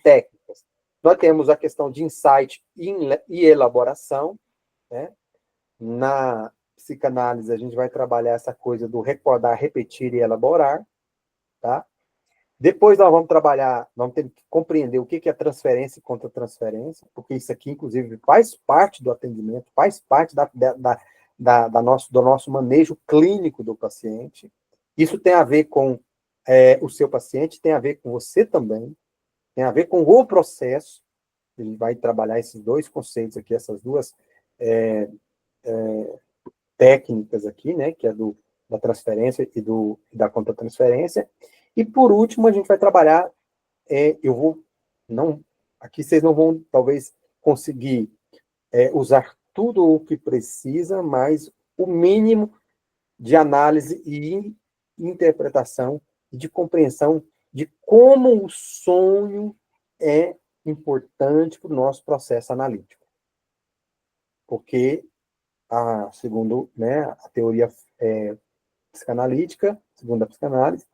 técnicas? Nós temos a questão de insight e elaboração, né? Na psicanálise, a gente vai trabalhar essa coisa do recordar, repetir e elaborar, tá? Depois nós vamos ter que compreender o que é transferência e contra-transferência, porque isso aqui, inclusive, faz parte do atendimento, faz parte do nosso manejo clínico do paciente. Isso tem a ver com o seu paciente, tem a ver com você também, tem a ver com o processo. A gente vai trabalhar esses dois conceitos aqui, essas duas técnicas aqui, né, que é da transferência e da contra-transferência. E, por último, a gente vai trabalhar, aqui vocês não vão, talvez, conseguir usar tudo o que precisa, mas o mínimo de análise e interpretação e de compreensão de como o sonho é importante para o nosso processo analítico. Porque, segundo, né, a teoria psicanalítica, segundo a psicanálise,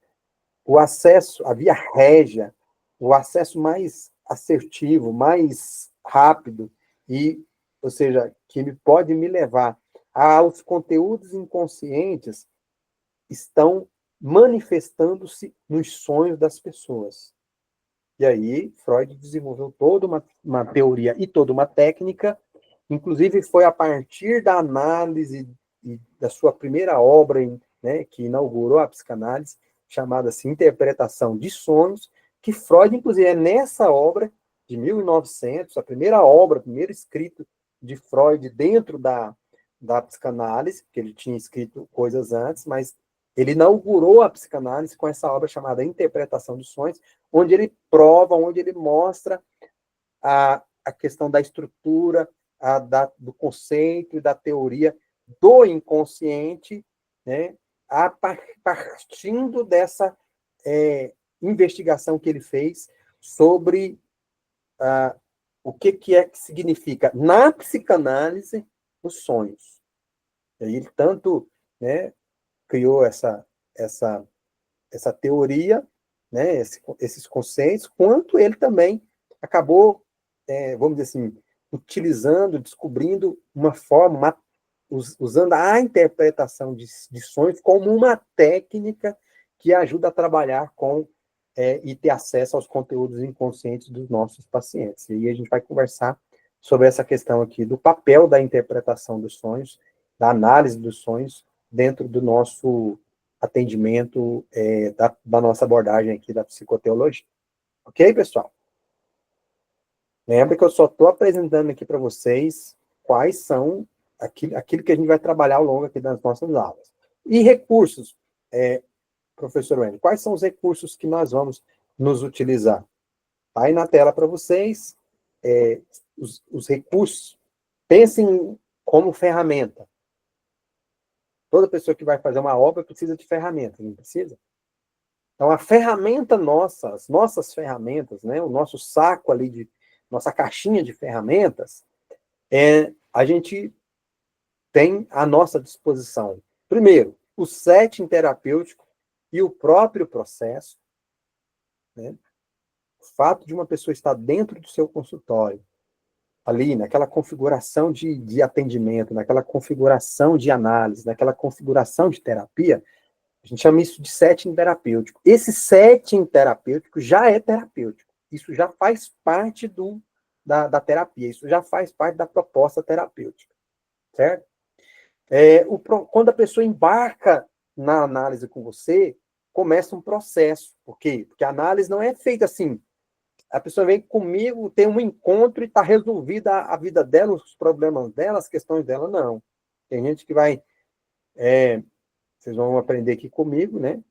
o acesso, a via régia, o acesso mais assertivo, mais rápido, ou seja, que pode me levar aos conteúdos inconscientes, estão manifestando-se nos sonhos das pessoas. E aí, Freud desenvolveu toda uma teoria e toda uma técnica, inclusive foi a partir da análise e da sua primeira obra, né, que inaugurou a psicanálise, chamada assim, Interpretação de Sonhos, que Freud, inclusive, é nessa obra de 1900, a primeira obra, o primeiro escrito de Freud dentro da psicanálise, porque ele tinha escrito coisas antes, mas ele inaugurou a psicanálise com essa obra chamada Interpretação de Sonhos, onde ele prova, onde ele mostra a questão da estrutura, do conceito e da teoria do inconsciente, né, partindo dessa investigação que ele fez sobre o que é que significa, na psicanálise, os sonhos. E aí ele tanto, né, criou essa teoria, né, esses conceitos, quanto ele também acabou, vamos dizer assim, utilizando, descobrindo uma forma, usando a interpretação de sonhos como uma técnica que ajuda a trabalhar com e ter acesso aos conteúdos inconscientes dos nossos pacientes. E aí a gente vai conversar sobre essa questão aqui do papel da interpretação dos sonhos, da análise dos sonhos, dentro do nosso atendimento, da nossa abordagem aqui da psicoteologia. Ok, pessoal? Lembra que eu só estou apresentando aqui para vocês quais são aquilo que a gente vai trabalhar ao longo aqui das nossas aulas. E recursos, professor Wendy, quais são os recursos que nós vamos nos utilizar? Tá aí na tela para vocês, os recursos. Pensem como ferramenta. Toda pessoa que vai fazer uma obra precisa de ferramentas, não precisa? Então, a ferramenta nossa, as nossas ferramentas, né, o nosso saco ali, nossa caixinha de ferramentas, a gente tem à nossa disposição, primeiro, o setting terapêutico e o próprio processo, né? O fato de uma pessoa estar dentro do seu consultório, ali, naquela configuração de atendimento, naquela configuração de análise, naquela configuração de terapia, a gente chama isso de setting terapêutico. Esse setting terapêutico já é terapêutico. Isso já faz parte da terapia, isso já faz parte da proposta terapêutica, certo? Quando a pessoa embarca na análise com você, começa um processo. Por quê? Porque a análise não é feita assim. A pessoa vem comigo, tem um encontro e está resolvida a vida dela, os problemas dela, as questões dela, não. Tem gente que vai... vocês vão aprender aqui comigo, né?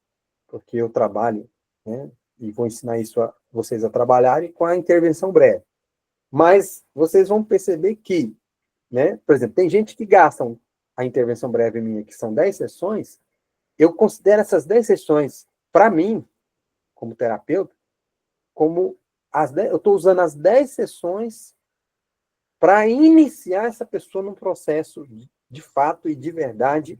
Porque eu trabalho, né? E vou ensinar isso a vocês a trabalharem com a intervenção breve. Mas vocês vão perceber que, né? Por exemplo, tem gente que gasta a intervenção breve minha, que são 10 sessões, eu considero essas 10 sessões, para mim, como terapeuta, como eu estou usando as 10 sessões para iniciar essa pessoa num processo de fato e de verdade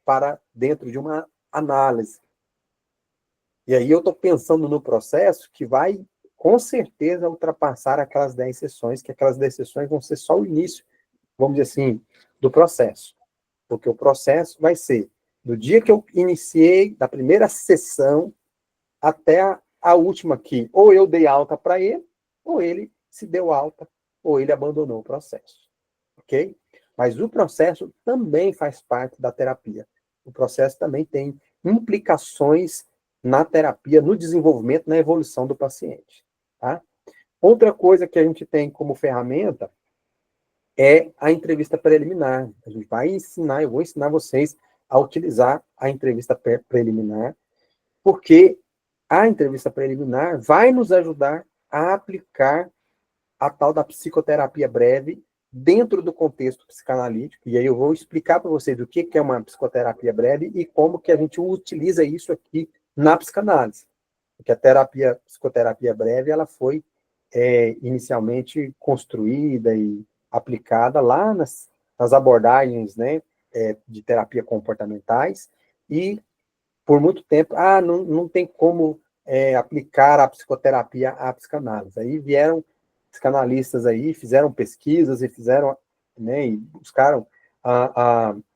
para dentro de uma análise. E aí eu estou pensando no processo que vai, com certeza, ultrapassar aquelas 10 sessões, que aquelas 10 sessões vão ser só o início, vamos dizer assim, do processo. Porque o processo vai ser do dia que eu iniciei, da primeira sessão, até a última que ou eu dei alta para ele, ou ele se deu alta, ou ele abandonou o processo. Ok? Mas o processo também faz parte da terapia. O processo também tem implicações na terapia, no desenvolvimento, na evolução do paciente. Tá? Outra coisa que a gente tem como ferramenta é a entrevista preliminar. A gente vai ensinar, eu vou ensinar vocês a utilizar a entrevista preliminar, porque a entrevista preliminar vai nos ajudar a aplicar a tal da psicoterapia breve dentro do contexto psicanalítico, e aí eu vou explicar para vocês o que é uma psicoterapia breve e como que a gente utiliza isso aqui na psicanálise. Porque a psicoterapia breve, ela foi inicialmente construída e aplicada lá nas abordagens, né, de terapia comportamentais, e por muito tempo, não tem como aplicar a psicoterapia à psicanálise. Aí vieram psicanalistas aí, fizeram pesquisas e fizeram, né, e buscaram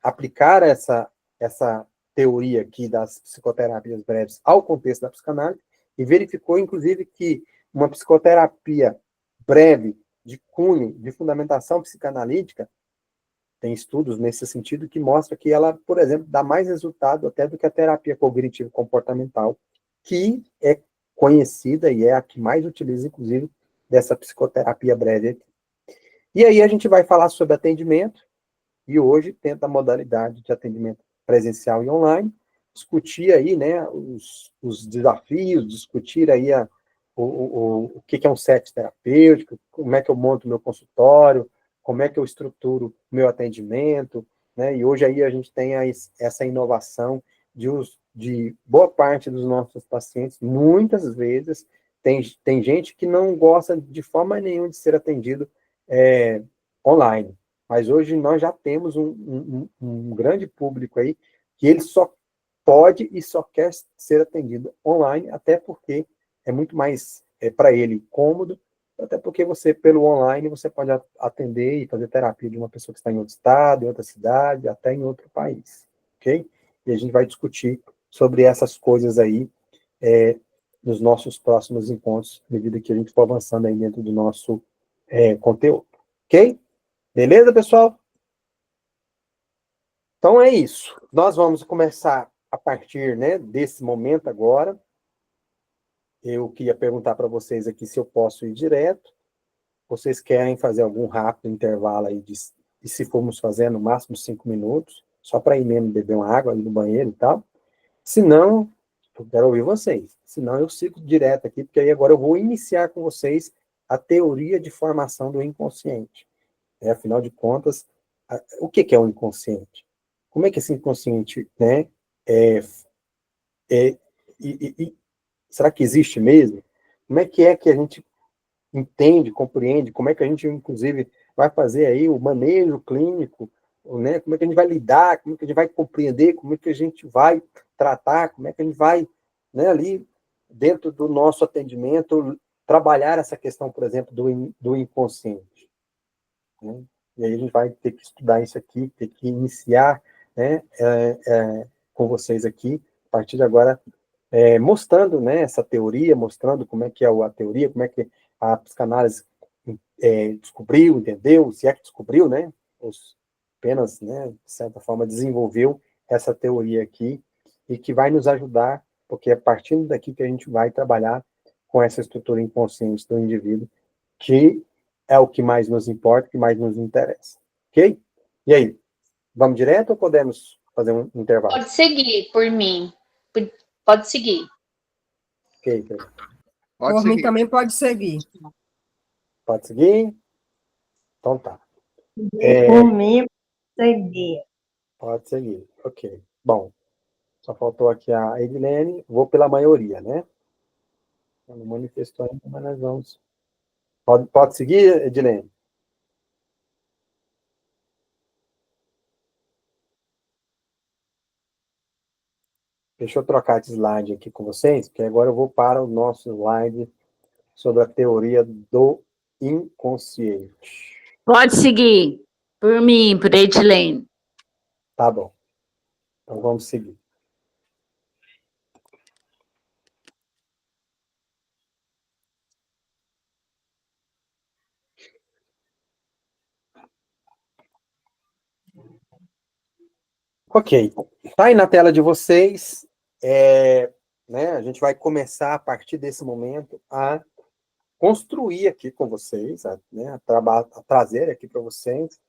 aplicar essa teoria aqui das psicoterapias breves ao contexto da psicanálise e verificou, inclusive, que uma psicoterapia breve de cunho, de fundamentação psicanalítica, tem estudos nesse sentido que mostra que ela, por exemplo, dá mais resultado até do que a terapia cognitivo-comportamental, que é conhecida e é a que mais utiliza, inclusive, dessa psicoterapia breve aqui. E aí a gente vai falar sobre atendimento, e hoje tenta a modalidade de atendimento presencial e online, discutir aí, né, os desafios, discutir aí o que é um set terapêutico, como é que eu monto meu consultório, como é que eu estruturo meu atendimento, né, e hoje aí a gente tem essa inovação de boa parte dos nossos pacientes, muitas vezes, tem gente que não gosta de forma nenhuma de ser atendido online. Mas hoje nós já temos um grande público aí que ele só pode e só quer ser atendido online, até porque é muito mais, para ele, cômodo, até porque você, pelo online, você pode atender e fazer terapia de uma pessoa que está em outro estado, em outra cidade, até em outro país, ok? E a gente vai discutir sobre essas coisas aí nos nossos próximos encontros, à medida que a gente for avançando aí dentro do nosso conteúdo, ok? Beleza, pessoal? Então é isso. Nós vamos começar a partir, né, desse momento agora. Eu queria perguntar para vocês aqui se eu posso ir direto. Vocês querem fazer algum rápido intervalo aí e se formos fazer no máximo 5 minutos, só para ir mesmo beber uma água ali no banheiro e tal. Se não, eu quero ouvir vocês. Se não, eu sigo direto aqui, porque aí agora eu vou iniciar com vocês a teoria de formação do inconsciente. Afinal de contas, o que é o inconsciente? Como é que esse inconsciente, né, é, é, será que existe mesmo? Como é que a gente entende, compreende? Como é que a gente, inclusive, vai fazer aí o manejo clínico, né? Como é que a gente vai lidar? Como é que a gente vai compreender? Como é que a gente vai tratar? Como é que a gente vai, né, ali, dentro do nosso atendimento, trabalhar essa questão, por exemplo, do inconsciente? Né? E aí a gente vai ter que estudar isso aqui, ter que iniciar, né, com vocês aqui, a partir de agora, mostrando, né, essa teoria, mostrando como é que é a teoria, como é que a psicanálise descobriu, entendeu, se é que descobriu, né, ou apenas, né, de certa forma, desenvolveu essa teoria aqui, e que vai nos ajudar, porque é partindo daqui que a gente vai trabalhar com essa estrutura inconsciente do indivíduo, que é o que mais nos importa, o que mais nos interessa. Ok? E aí, vamos direto ou podemos fazer um intervalo? Pode seguir, por mim. Pode seguir. Ok, Pode Por mim seguir. também pode seguir. pode seguir? Então tá. Por mim, seguir. Pode seguir. Ok. Bom, só faltou aqui a Edilene. Vou pela maioria, né? Ela não manifestou ainda, mas nós vamos. Pode seguir, Edilene? Deixa eu trocar de slide aqui com vocês, porque agora eu vou para o nosso slide sobre a teoria do inconsciente. Pode seguir. Por mim, por Edilene. Tá bom. Então vamos seguir. Ok. Tá aí na tela de vocês. Né, a gente vai começar, a partir desse momento, a construir aqui com vocês, né, a trazer aqui para vocês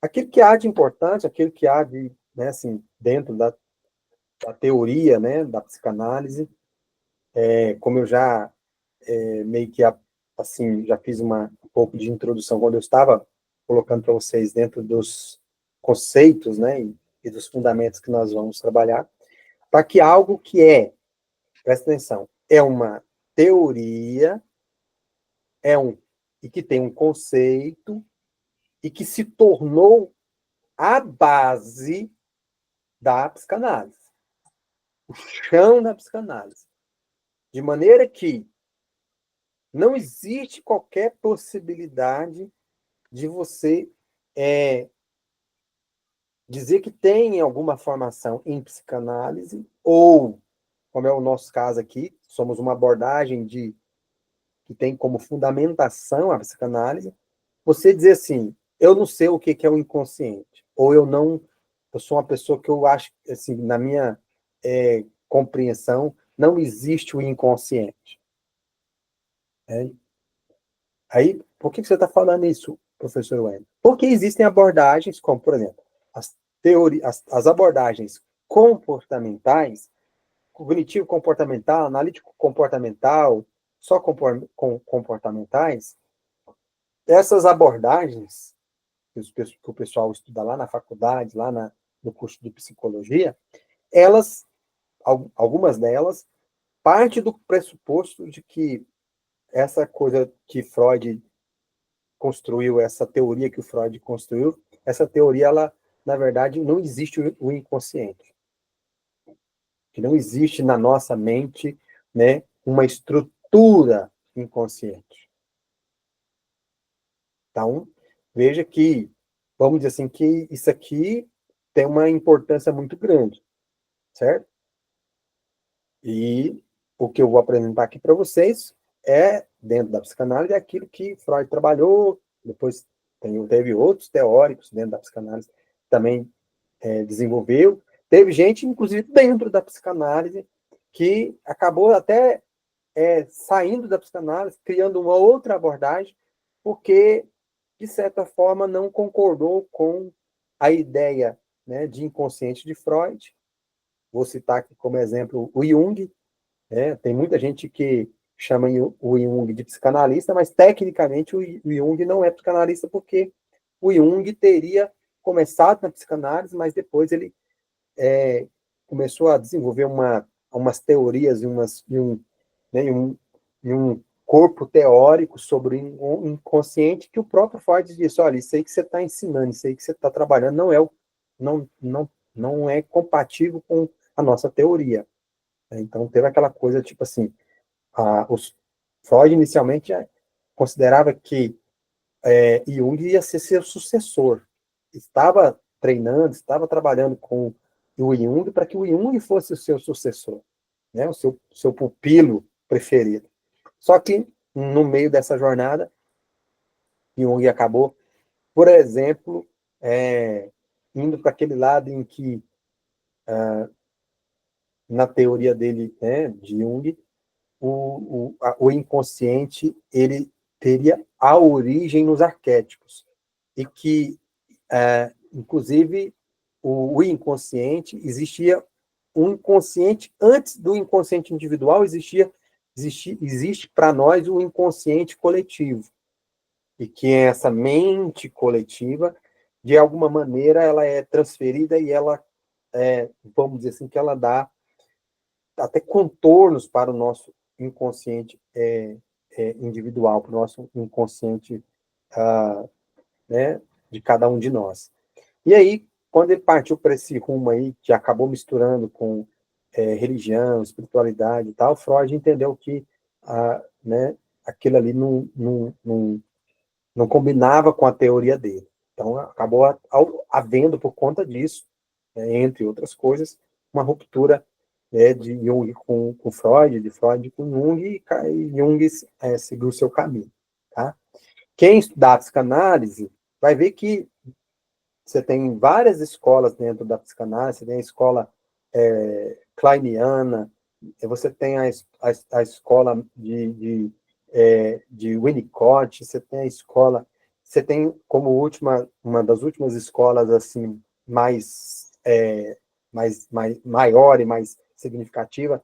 aquilo que há de importante, aquilo que há de, né, assim, dentro da teoria, né, da psicanálise. Como eu já meio que assim já fiz um pouco de introdução quando eu estava colocando para vocês dentro dos conceitos, né, e dos fundamentos que nós vamos trabalhar, para que algo que presta atenção, é uma teoria, e que tem um conceito, e que se tornou a base da psicanálise, o chão da psicanálise. De maneira que não existe qualquer possibilidade de você dizer que tem alguma formação em psicanálise, ou, como é o nosso caso aqui, somos uma abordagem que tem como fundamentação a psicanálise, você dizer assim, eu não sei o que é o inconsciente, ou eu sou uma pessoa que eu acho, assim, na minha compreensão, não existe o inconsciente. Aí, por que você está falando isso, professor Wendel? Porque existem abordagens, como, por exemplo, as abordagens comportamentais, cognitivo-comportamental, analítico-comportamental, só comportamentais, essas abordagens que o pessoal estuda lá na faculdade, lá no curso de psicologia, algumas delas, parte do pressuposto de que essa coisa que Freud construiu, essa teoria que o Freud construiu, essa teoria, ela, na verdade, não existe o inconsciente. Que não existe na nossa mente, né, uma estrutura inconsciente. Então, veja que, vamos dizer assim, que isso aqui tem uma importância muito grande, certo? E o que eu vou apresentar aqui para vocês dentro da psicanálise, é aquilo que Freud trabalhou, depois teve outros teóricos dentro da psicanálise também desenvolveu. Teve gente, inclusive, dentro da psicanálise, que acabou até saindo da psicanálise, criando uma outra abordagem, porque, de certa forma, não concordou com a ideia, né, de inconsciente de Freud. Vou citar aqui como exemplo o Jung. Tem muita gente que chama o Jung de psicanalista, mas tecnicamente o Jung não é psicanalista, porque o Jung teria começado na psicanálise, mas depois ele começou a desenvolver umas teorias e um corpo teórico sobre o inconsciente, que o próprio Freud disse, olha, isso aí que você está ensinando, isso aí que você está trabalhando não é compatível com a nossa teoria. Então, teve aquela coisa, tipo assim, Freud inicialmente considerava que Jung ia ser seu sucessor. Estava treinando, estava trabalhando com o Jung para que o Jung fosse o seu sucessor, né? O seu pupilo preferido. Só que, no meio dessa jornada, Jung acabou, por exemplo, indo para aquele lado em que, na teoria dele, né, de Jung, o inconsciente ele teria a origem nos arquétipos. E que, inclusive, o inconsciente, existia um inconsciente, antes do inconsciente individual, existe para nós o inconsciente coletivo. E que essa mente coletiva, de alguma maneira, ela é transferida e ela, vamos dizer assim, que ela dá até contornos para o nosso inconsciente individual, para o nosso inconsciente né, de cada um de nós. E aí, quando ele partiu para esse rumo aí, que acabou misturando com religião, espiritualidade e tal, Freud entendeu que né, aquilo ali não combinava com a teoria dele. Então, acabou havendo, por conta disso, entre outras coisas, uma ruptura de Jung com Freud, de Freud com Jung, e Jung seguiu o seu caminho. Tá? Quem estudar a psicanálise vai ver que você tem várias escolas dentro da psicanálise, você tem a escola kleiniana, você tem a escola de Winnicott, você tem a escola, você tem como uma das últimas escolas assim maior e mais significativa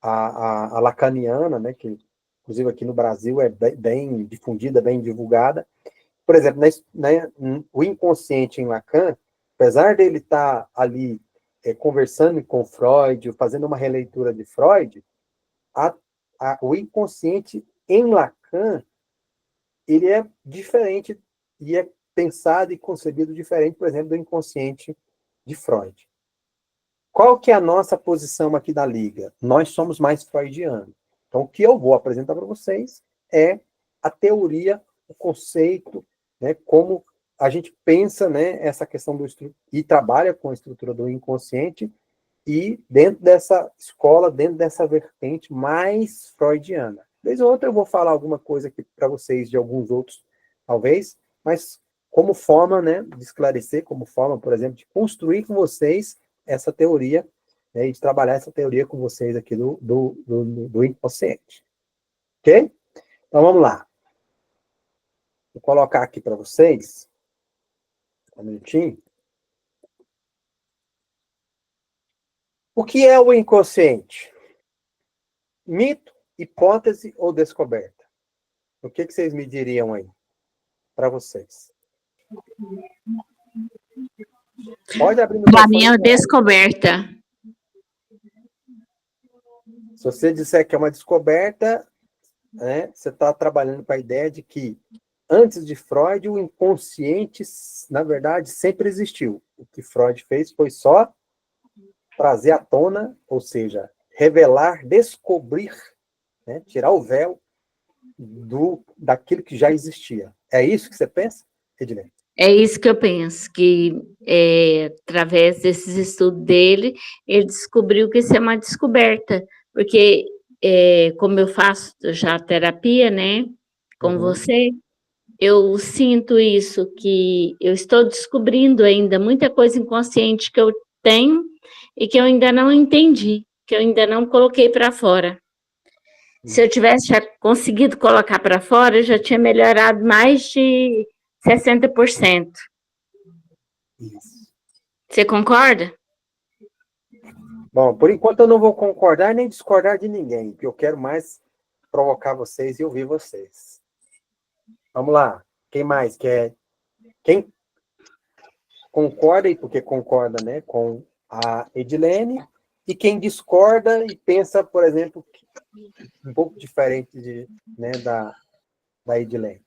a lacaniana, né, que inclusive aqui no Brasil é bem difundida, bem divulgada. Por exemplo, o inconsciente em Lacan, apesar dele estar ali conversando com Freud, fazendo uma releitura de Freud, o inconsciente em Lacan, ele é diferente e é pensado e concebido diferente, por exemplo, do inconsciente de Freud. Qual que é a nossa posição aqui da Liga? Nós somos mais freudianos. Então, o que eu vou apresentar para vocês é a teoria, o conceito, né, como a gente pensa, né, essa questão e trabalha com a estrutura do inconsciente, e dentro dessa escola, dentro dessa vertente mais freudiana. Vez ou outra eu vou falar alguma coisa aqui para vocês de alguns outros, talvez, mas como forma, né, de esclarecer, como forma, por exemplo, de construir com vocês essa teoria, né, e de trabalhar essa teoria com vocês aqui do inconsciente. Ok? Então, vamos lá. Vou colocar aqui para vocês, um minutinho. O que é o inconsciente? Mito, hipótese ou descoberta? O que vocês me diriam aí? Para vocês. Pode abrir o Para microfone. mim é uma descoberta. Se você disser que é uma descoberta, né, você está trabalhando com a ideia de que, antes de Freud, o inconsciente, na verdade, sempre existiu. O que Freud fez foi só trazer à tona, ou seja, revelar, descobrir, né, tirar o véu daquilo que já existia. É isso que você pensa, Edilene? É isso que eu penso, que através desses estudos dele, ele descobriu que isso é uma descoberta, porque como eu faço já terapia, né, com você, eu sinto isso, que eu estou descobrindo ainda muita coisa inconsciente que eu tenho e que eu ainda não entendi, que eu ainda não coloquei para fora. Se eu tivesse já conseguido colocar para fora, eu já tinha melhorado mais de 60%. Isso. Você concorda? Bom, por enquanto eu não vou concordar nem discordar de ninguém, porque eu quero mais provocar vocês e ouvir vocês. Vamos lá. Quem mais quer? Quem concorda, e porque concorda, né, com a Edilene, e quem discorda e pensa, por exemplo, um pouco diferente né, da Edilene.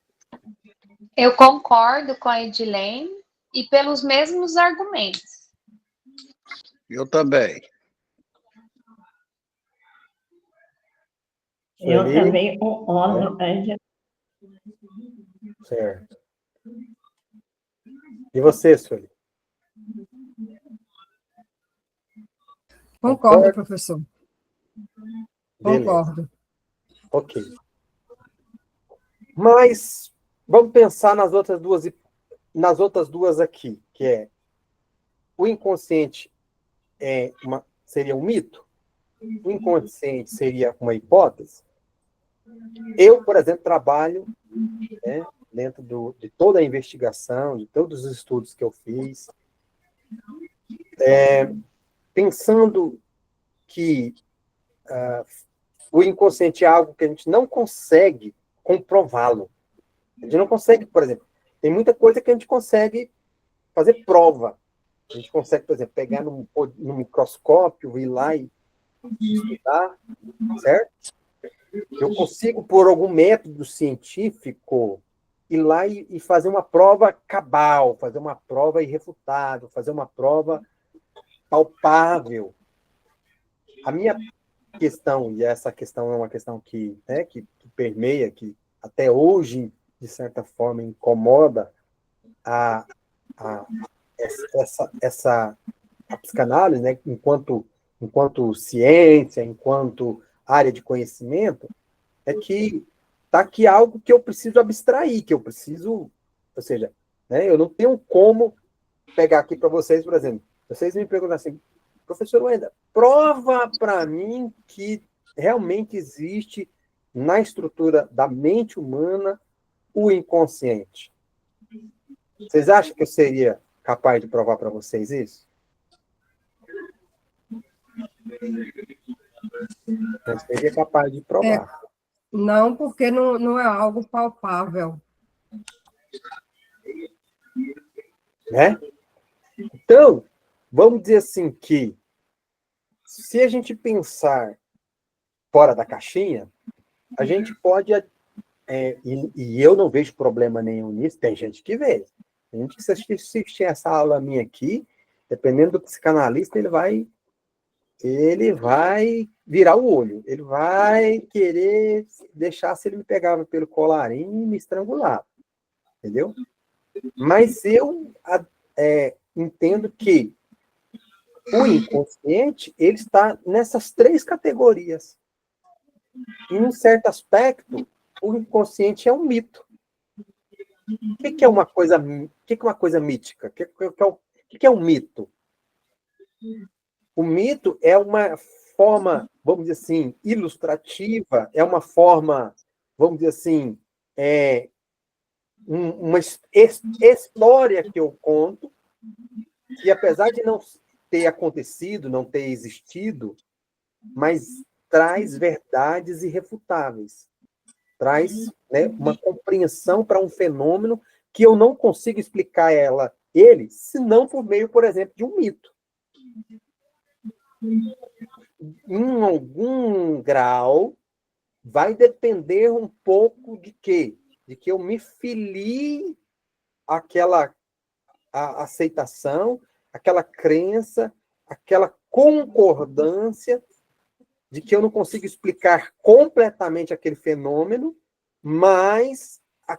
Eu concordo com a Edilene e pelos mesmos argumentos. Eu também. Eu Sueli? também concordo. Certo. E você, Sueli? Concordo, professor. Beleza. Concordo. Ok. Mas vamos pensar nas outras duas aqui, que é o inconsciente seria um mito? O inconsciente seria uma hipótese? Eu, por exemplo, trabalho, né, dentro de toda a investigação, de todos os estudos que eu fiz, pensando que o inconsciente é algo que a gente não consegue comprová-lo. A gente não consegue, por exemplo, tem muita coisa que a gente consegue fazer prova. A gente consegue, por exemplo, pegar no microscópio, ir lá e estudar, certo? Eu consigo, por algum método científico, ir lá e fazer uma prova cabal, fazer uma prova irrefutável, fazer uma prova palpável. A minha questão, e essa questão é uma questão que permeia, que até hoje, de certa forma, incomoda a psicanálise, né, enquanto ciência, enquanto área de conhecimento, é que está aqui algo que eu preciso abstrair, que eu preciso, ou seja, né? Eu não tenho como pegar aqui para vocês, por exemplo, vocês me perguntam assim, professor Wenda, prova para mim que realmente existe na estrutura da mente humana o inconsciente. Vocês acham que eu seria capaz de provar para vocês isso? Eu seria capaz de provar. Não, porque não é algo palpável. Né? Então, vamos dizer assim que se a gente pensar fora da caixinha, a gente pode, e eu não vejo problema nenhum nisso, tem gente que vê. Tem gente que se assistir essa aula minha aqui, dependendo do psicanalista, ele vai virar o olho, ele vai querer deixar se ele me pegava pelo colarinho e me estrangulava, entendeu? Mas eu entendo que o inconsciente, ele está nessas 3 categorias. Em um certo aspecto, o inconsciente é um mito. O que é uma coisa mítica? O que é um mito? O mito é uma forma, vamos dizer assim, ilustrativa, é uma forma, vamos dizer assim, uma história que eu conto, que apesar de não ter acontecido, não ter existido, mas traz verdades irrefutáveis. Traz, né, uma compreensão para um fenômeno que eu não consigo explicar ele, senão por meio, por exemplo, de um mito. Em algum grau, vai depender um pouco de quê? De que eu me filie àquela aceitação, aquela crença, aquela concordância de que eu não consigo explicar completamente aquele fenômeno, mas a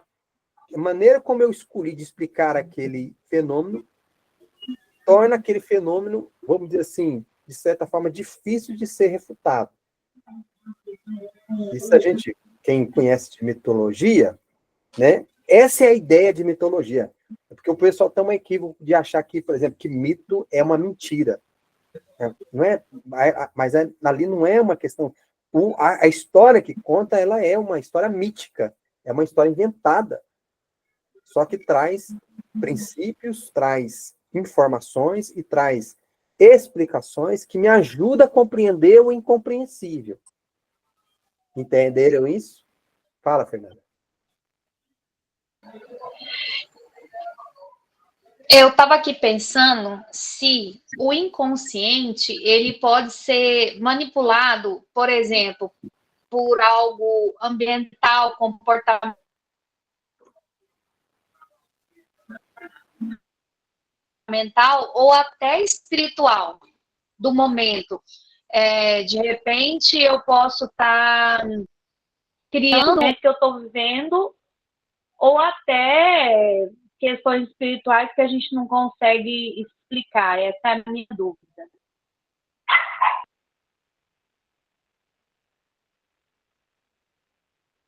maneira como eu escolhi de explicar aquele fenômeno torna aquele fenômeno, vamos dizer assim, de certa forma, difícil de ser refutado. Isso quem conhece de mitologia, né? Essa é a ideia de mitologia. Porque o pessoal tem um equívoco de achar que, por exemplo, que mito é uma mentira. Não é, mas ali não é uma questão. A história que conta, ela é uma história mítica, é uma história inventada. Só que traz princípios, traz informações e traz explicações que me ajudam a compreender o incompreensível. Entenderam isso? Fala, Fernanda. Eu estava aqui pensando se o inconsciente ele pode ser manipulado, por exemplo, por algo ambiental, comportamental ou até espiritual do momento. De repente, eu posso estar criando o que eu estou vivendo, ou até questões espirituais que a gente não consegue explicar. Essa é a minha dúvida.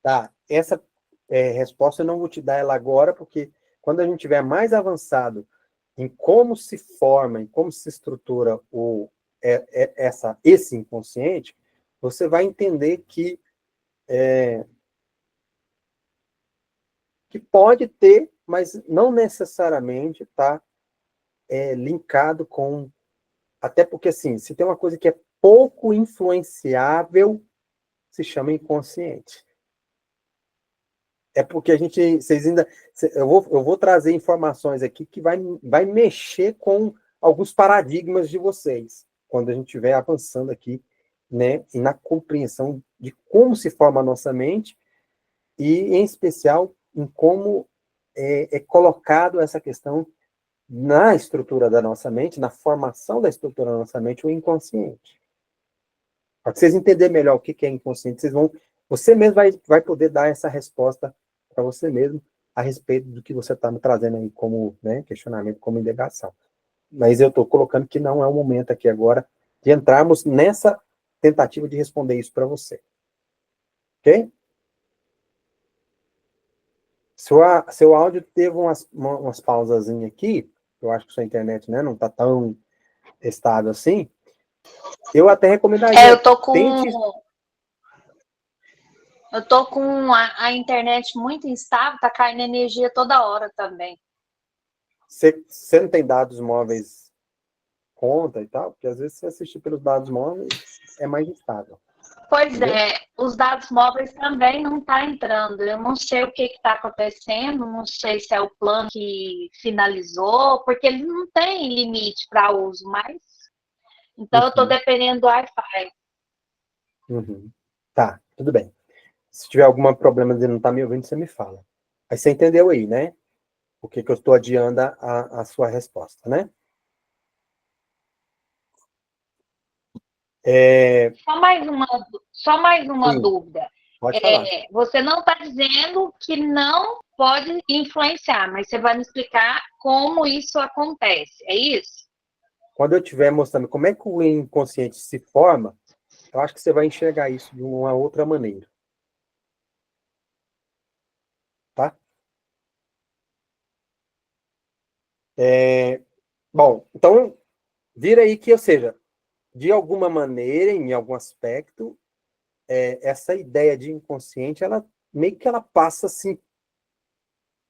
Tá, essa resposta eu não vou te dar ela agora, porque quando a gente tiver mais avançado em como se forma, em como se estrutura esse inconsciente, você vai entender que pode ter, mas não necessariamente está linkado com... Até porque, assim, se tem uma coisa que é pouco influenciável, se chama inconsciente. É porque vocês ainda... Eu vou trazer informações aqui que vai mexer com alguns paradigmas de vocês, quando a gente estiver avançando aqui, né, na compreensão de como se forma a nossa mente e, em especial, em como é colocado essa questão na estrutura da nossa mente, na formação da estrutura da nossa mente, o inconsciente. Para vocês entenderem melhor o que é inconsciente, você mesmo vai poder dar essa resposta para você mesmo a respeito do que você está me trazendo aí como, né, questionamento, como indagação. Mas eu estou colocando que não é o momento aqui agora de entrarmos nessa tentativa de responder isso para você. Ok? Seu áudio teve umas pausazinhas aqui, eu acho que sua internet, né, não está tão estável assim. Eu até recomendaria, Eu tô com tente... a internet muito instável, tá caindo energia toda hora também. Você não tem dados móveis conta e tal, porque às vezes você assistir pelos dados móveis é mais instável. Pois Entendeu? é, os dados móveis também não tá entrando. Eu não sei o que está acontecendo, não sei se é o plano que finalizou, porque ele não tem limite para uso, mas então eu estou Uhum. dependendo do Wi-Fi. Uhum. Tá, tudo bem. Se tiver algum problema de não estar me ouvindo, você me fala. Aí você entendeu aí, né? Por que eu estou adiando a sua resposta, né? Só mais uma Sim, dúvida. pode falar. Você não está dizendo que não pode influenciar, mas você vai me explicar como isso acontece, é isso? Quando eu estiver mostrando como é que o inconsciente se forma, eu acho que você vai enxergar isso de uma outra maneira. Tá? Bom, então, vira aí que, ou seja, de alguma maneira, em algum aspecto, essa ideia de inconsciente, ela meio que ela passa assim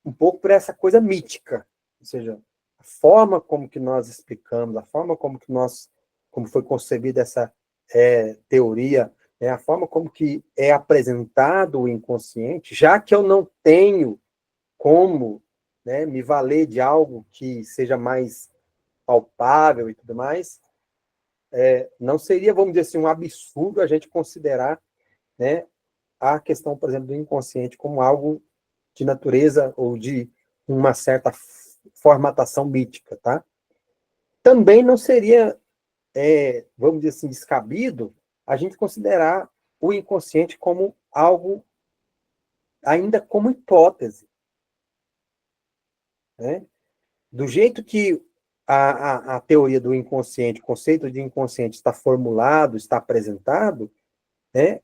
um pouco por essa coisa mítica, ou seja, a forma como que nós explicamos, a forma como foi concebida essa teoria, a forma como que é apresentado o inconsciente, já que eu não tenho como, né, me valer de algo que seja mais palpável e tudo mais, não seria, vamos dizer assim, um absurdo a gente considerar, né, a questão, por exemplo, do inconsciente como algo de natureza ou de uma certa formatação mítica, tá? Também não seria, vamos dizer assim, descabido a gente considerar o inconsciente como algo ainda como hipótese, né? Do jeito que a teoria do inconsciente, o conceito de inconsciente está formulado, está apresentado, né?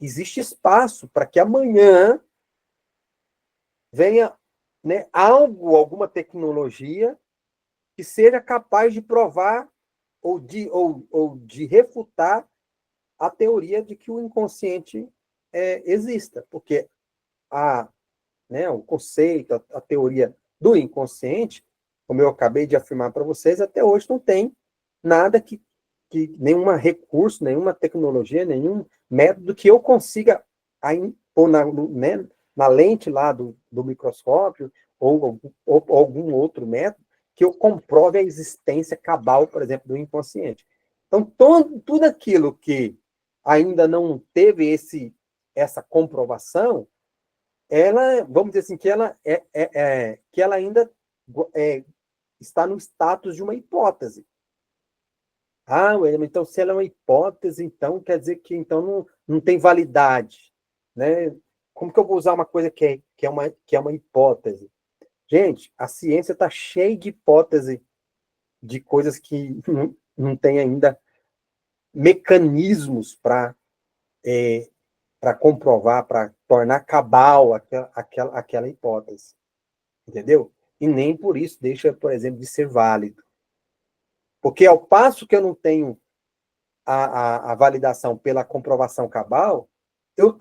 Existe espaço para que amanhã venha, né, alguma tecnologia que seja capaz de provar ou de refutar a teoria de que o inconsciente exista, porque o conceito, a teoria do inconsciente, como eu acabei de afirmar para vocês, até hoje não tem nada que nenhum recurso, nenhuma tecnologia, nenhum método que eu consiga pôr na lente lá do microscópio ou algum outro método que eu comprove a existência cabal, por exemplo, do inconsciente. Então, tudo aquilo que ainda não teve essa comprovação, ela, vamos dizer assim, que ela ainda está no status de uma hipótese. William, então se ela é uma hipótese, então quer dizer que então não tem validade, né? Como que eu vou usar uma coisa que é uma hipótese? Gente, a ciência está cheia de hipótese de coisas que não tem ainda mecanismos para comprovar, para tornar cabal aquela hipótese, entendeu? E nem por isso deixa, por exemplo, de ser válido. Porque ao passo que eu não tenho a validação pela comprovação cabal, eu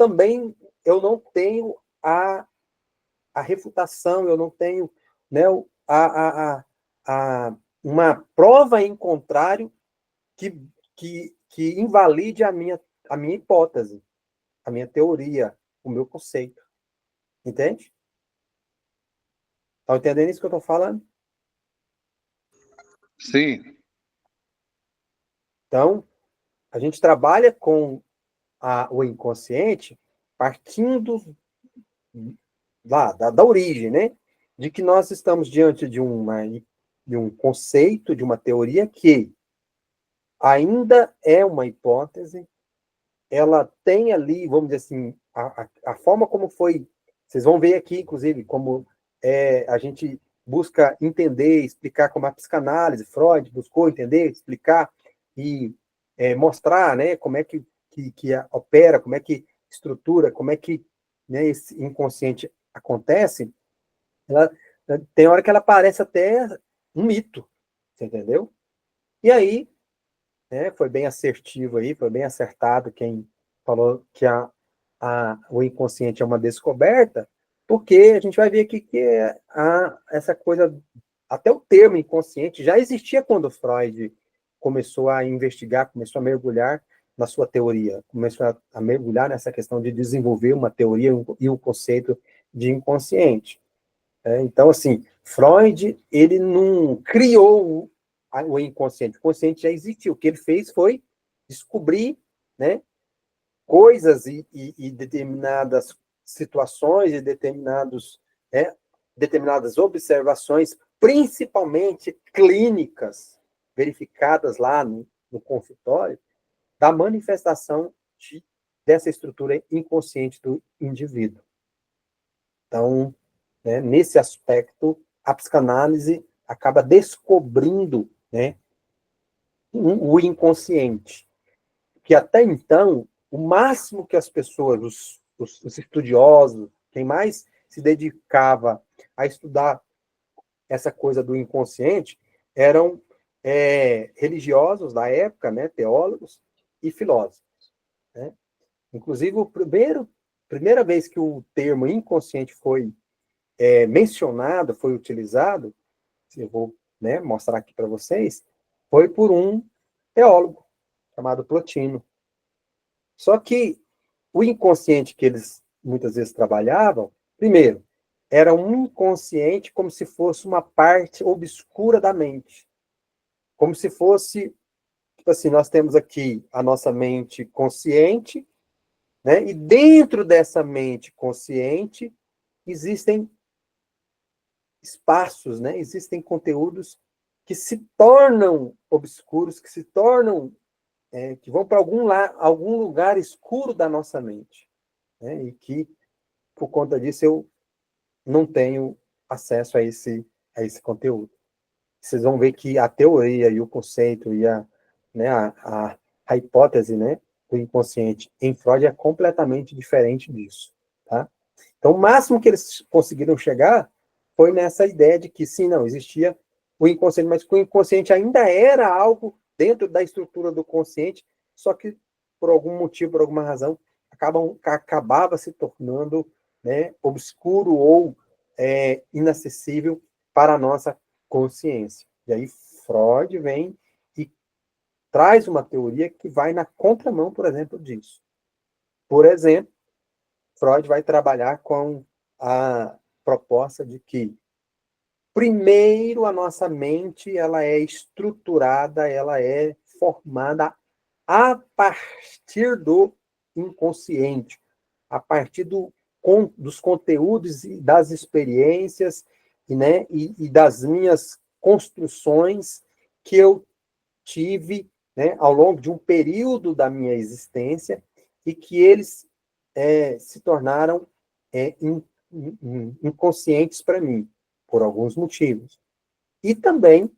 não tenho a refutação, eu não tenho, né, uma prova em contrário que invalide a minha hipótese, a minha teoria, o meu conceito. Entende? Estão entendendo isso que eu estou falando? Sim. Então, a gente trabalha com o inconsciente partindo da origem, né? De que nós estamos diante de um conceito, de uma teoria que ainda é uma hipótese, ela tem ali, vamos dizer assim, a forma como foi, vocês vão ver aqui, inclusive, como a gente busca entender, explicar como a psicanálise, Freud buscou entender, explicar e mostrar, né, como é que opera, como é que estrutura, como é que, né, esse inconsciente acontece, ela, tem hora que ela parece até um mito, você entendeu? E aí, né, foi bem assertivo aí, foi bem acertado quem falou que o inconsciente é uma descoberta, porque a gente vai ver aqui que essa coisa, até o termo inconsciente já existia quando Freud começou a investigar, começou a mergulhar na sua teoria, começou a mergulhar nessa questão de desenvolver uma teoria e um conceito de inconsciente. Então, assim, Freud, ele não criou o inconsciente. O inconsciente já existiu. O que ele fez foi descobrir, né, coisas e determinadas situações e determinadas observações, principalmente clínicas, verificadas lá no consultório, da manifestação dessa estrutura inconsciente do indivíduo. Então, né, nesse aspecto, a psicanálise acaba descobrindo, né, o inconsciente, que até então, o máximo que as pessoas, os estudiosos, quem mais se dedicava a estudar essa coisa do inconsciente, eram religiosos da época, né, teólogos e filósofos. Né? Inclusive, primeira vez que o termo inconsciente foi mencionado, foi utilizado, eu vou, né, mostrar aqui para vocês, foi por um teólogo chamado Plotino. Só que o inconsciente que eles muitas vezes trabalhavam, primeiro, era um inconsciente como se fosse uma parte obscura da mente. Como se fosse, tipo assim, nós temos aqui a nossa mente consciente, né? E dentro dessa mente consciente existem espaços, né? Existem conteúdos que se tornam obscuros, que se tornam, que vão para algum lugar escuro da nossa mente, né? E que, por conta disso, eu não tenho acesso a esse conteúdo. Vocês vão ver que a teoria e o conceito e né, a hipótese, né, do inconsciente em Freud é completamente diferente disso. Tá? Então, o máximo que eles conseguiram chegar foi nessa ideia de que, sim, não, existia o inconsciente, mas que o inconsciente ainda era algo dentro da estrutura do consciente, só que, por algum motivo, por alguma razão, acabava se tornando, né, obscuro ou inacessível para a nossa consciência. E aí Freud vem e traz uma teoria que vai na contramão, por exemplo, disso. Por exemplo, Freud vai trabalhar com a proposta de que, primeiro, a nossa mente ela é estruturada, ela é formada a partir do inconsciente, a partir dos conteúdos e das experiências, né, e das minhas construções que eu tive, né, ao longo de um período da minha existência e que eles se tornaram inconscientes para mim, por alguns motivos. E também,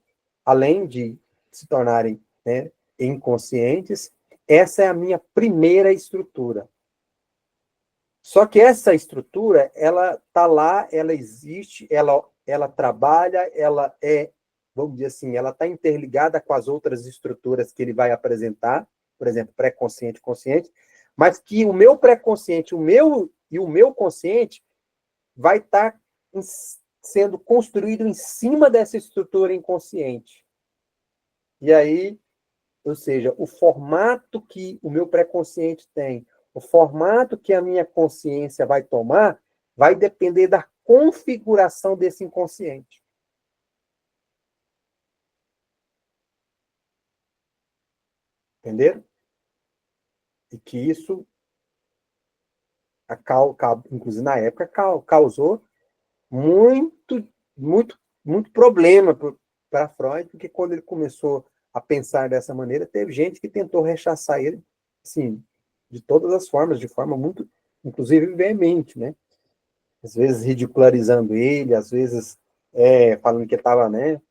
além de se tornarem, né, inconscientes, essa é a minha primeira estrutura. Só que essa estrutura, ela está lá, ela existe, ela trabalha, ela vamos dizer assim, ela está interligada com as outras estruturas que ele vai apresentar, por exemplo, pré-consciente, consciente, mas que o meu pré-consciente, o meu consciente vai estar sendo construído em cima dessa estrutura inconsciente. E aí, ou seja, o formato que o meu pré-consciente tem, o formato que a minha consciência vai tomar, vai depender da configuração desse inconsciente. Entenderam? E que isso, inclusive na época, causou muito, muito, muito problema para Freud, porque quando ele começou a pensar dessa maneira, teve gente que tentou rechaçar ele, assim, de todas as formas, de forma muito, inclusive, veemente, né? Às vezes ridicularizando ele, às vezes falando que estava, né,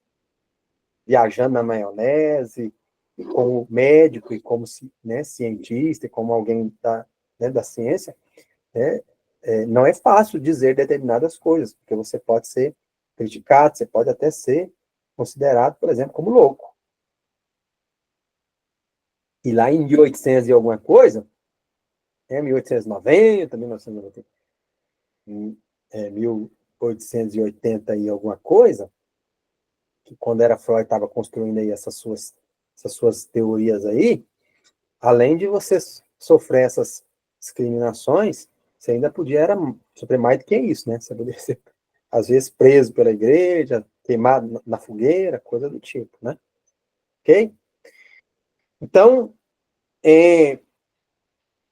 viajando na maionese, e como médico, e como, né, cientista, e como alguém da ciência, né? não é fácil dizer determinadas coisas, porque você pode ser criticado, você pode até ser considerado, por exemplo, como louco. E lá em 1800 e alguma coisa, 1890, 1990, 1880 e alguma coisa, que quando era Freud estava construindo aí essas suas teorias aí, além de você sofrer essas discriminações, você ainda podia sofrer mais do que isso, né? Você poderia ser, às vezes, preso pela igreja, queimado na fogueira, coisa do tipo, né? Ok? Então,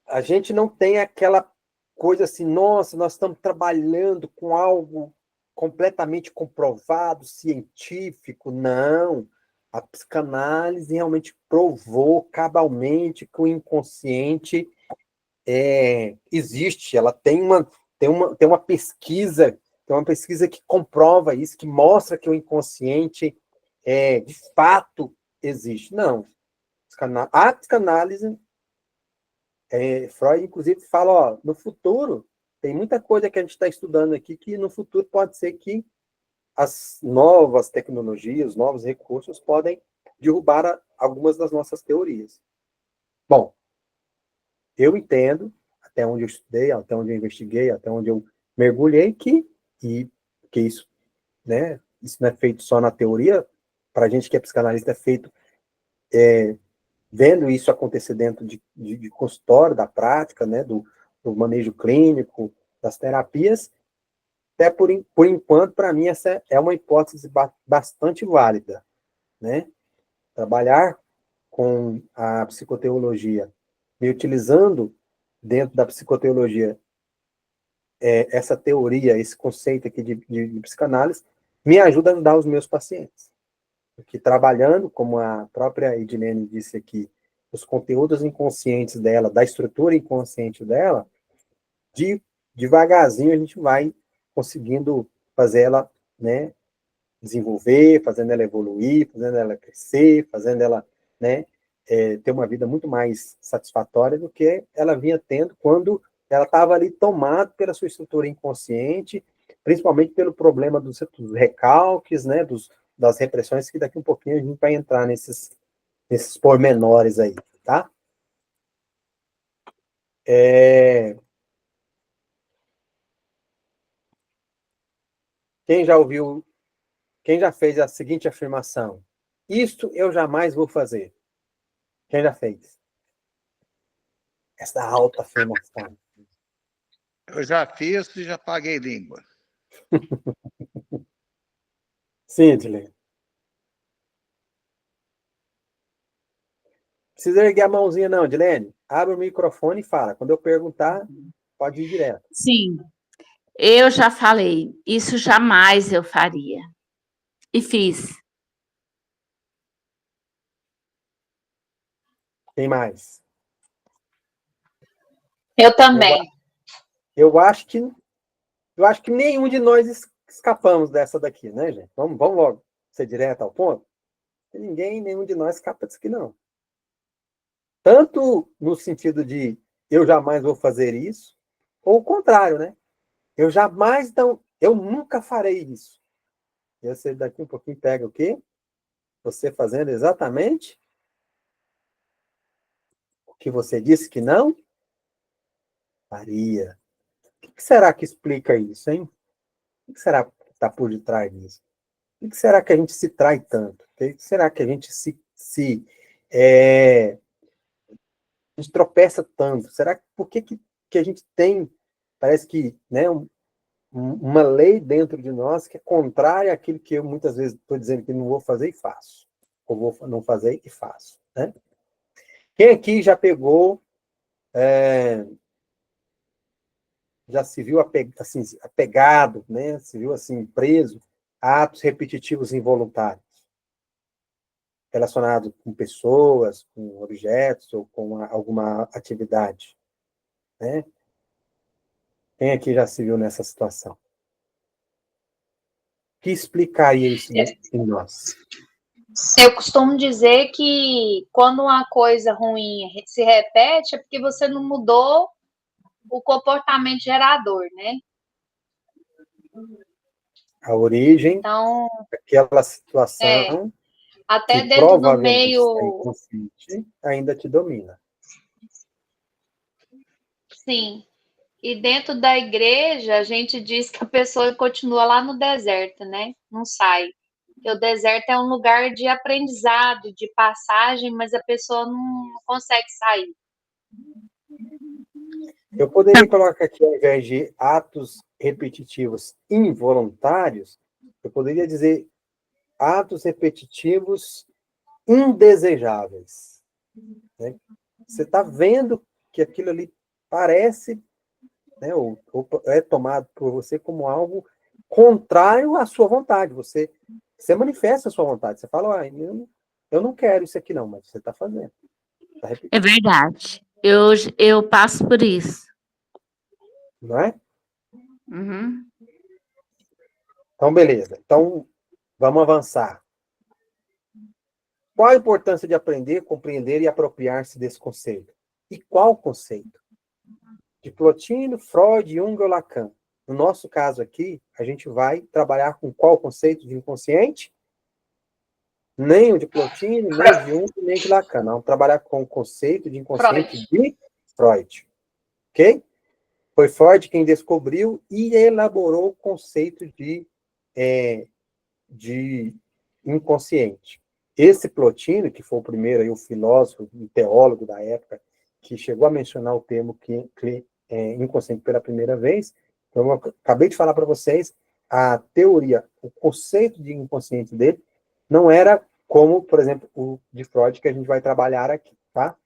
a gente não tem aquela coisa assim, nossa, nós estamos trabalhando com algo completamente comprovado, científico. Não. A psicanálise realmente provou cabalmente que o inconsciente existe. Ela tem uma pesquisa, que comprova isso, que mostra que o inconsciente de fato existe. Não. A psicanálise, Freud, inclusive, fala, ó, no futuro, tem muita coisa que a gente está estudando aqui que no futuro pode ser que as novas tecnologias, os novos recursos podem derrubar algumas das nossas teorias. Bom, eu entendo, até onde eu estudei, até onde eu investiguei, até onde eu mergulhei, que isso, né, isso não é feito só na teoria, para a gente que é psicanalista é feito vendo isso acontecer dentro de consultório, da prática, né, do manejo clínico, das terapias. Até por enquanto, para mim, essa é uma hipótese bastante válida, né? Trabalhar com a psicoteologia e utilizando dentro da psicoteologia essa teoria, esse conceito aqui de psicanálise, me ajuda a ajudar os meus pacientes. Porque trabalhando, como a própria Edilene disse aqui, os conteúdos inconscientes dela, da estrutura inconsciente dela, devagarzinho a gente vai conseguindo fazer ela, né, desenvolver, fazendo ela evoluir, fazendo ela crescer, fazendo ela, né, ter uma vida muito mais satisfatória do que ela vinha tendo quando ela estava ali tomada pela sua estrutura inconsciente, principalmente pelo problema dos recalques, né, das repressões, que daqui um pouquinho a gente vai entrar nesses pormenores aí, tá? Quem já fez a seguinte afirmação? Isto eu jamais vou fazer. Quem já fez? Essa alta afirmação. Eu já fiz e já paguei língua. Sim, Edilene. Precisa erguer a mãozinha, não, Edilene. Abre o microfone e fala. Quando eu perguntar, pode ir direto. Sim, eu já falei, isso jamais eu faria. E fiz. Quem mais? Eu também. Eu acho que nenhum de nós escapamos dessa daqui, né, gente? Vamos logo ser direto ao ponto. Nenhum de nós escapa disso aqui, não. Tanto no sentido de eu jamais vou fazer isso, ou o contrário, né? Eu nunca farei isso. E você daqui um pouquinho pega o quê? Você fazendo exatamente o que você disse que não faria. O que será que explica isso, hein? O que será que está por detrás disso? Por que será que a gente se trai tanto? Por que será que a gente a gente tropeça tanto? Por que a gente tem, parece que, né, uma lei dentro de nós que é contrária àquilo que eu muitas vezes estou dizendo que não vou fazer e faço. Ou vou não fazer e faço, né? Quem aqui já pegou, já se viu assim, apegado, né? Se viu assim, preso a atos repetitivos involuntários, relacionados com pessoas, com objetos ou com alguma atividade, né? Quem aqui já se viu nessa situação? O que explicaria isso em nós? Eu costumo dizer que quando uma coisa ruim se repete é porque você não mudou o comportamento gerador, né? A origem Então, daquela situação até que dentro do provavelmente é meio, inconsciente ainda te domina. sim. E dentro da igreja, a gente diz que a pessoa continua lá no deserto, né? Não sai. Porque o deserto é um lugar de aprendizado, de passagem, mas a pessoa não consegue sair. Eu poderia colocar aqui, ao invés de atos repetitivos involuntários, eu poderia dizer atos repetitivos indesejáveis. Né? Você está vendo que aquilo ali parece, né, ou é tomado por você como algo contrário à sua vontade. Você manifesta a sua vontade. Você fala, eu não quero isso aqui não, mas você está fazendo. Tá É repetindo, verdade. Eu passo por isso. não é? Uhum. Então, beleza. Então, vamos avançar. Qual a importância de aprender, compreender e apropriar-se desse conceito? E qual conceito? De Plotino, Freud, Jung ou Lacan? No nosso caso aqui, a gente vai trabalhar com qual conceito de inconsciente? Nem o de Plotino, nem de Jung, nem de Lacan. Vamos trabalhar com o conceito de inconsciente Freud. de Freud. Ok? Foi Freud quem descobriu e elaborou o conceito de inconsciente. Esse Plotino, que foi o primeiro aí, o filósofo e teólogo da época, que chegou a mencionar o termo inconsciente pela primeira vez, então eu acabei de falar para vocês, a teoria, o conceito de inconsciente dele não era como, por exemplo, o de Freud, que a gente vai trabalhar aqui, tá?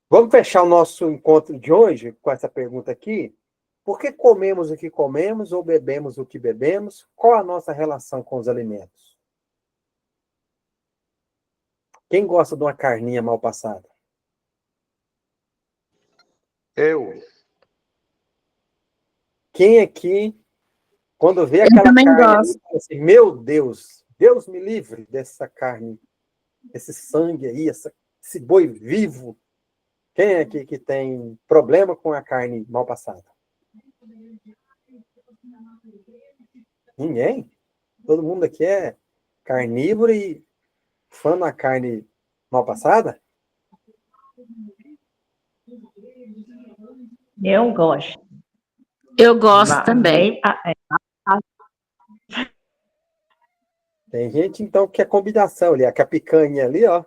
Vamos fechar o nosso encontro de hoje com essa pergunta aqui. Por que comemos o que comemos ou bebemos o que bebemos? Qual a nossa relação com os alimentos? Quem gosta de uma carninha mal passada? Eu. Quem aqui, quando vê Eu aquela também carne ali, gosto. fala assim, meu Deus, Deus me livre dessa carne, esse sangue aí, esse boi vivo. Quem aqui que tem problema com a carne mal passada? Ninguém. Todo mundo aqui é carnívoro e fã da carne mal passada? Eu gosto. Eu gosto também. Tem gente, então, que é combinação ali, que a picanha ali, ó.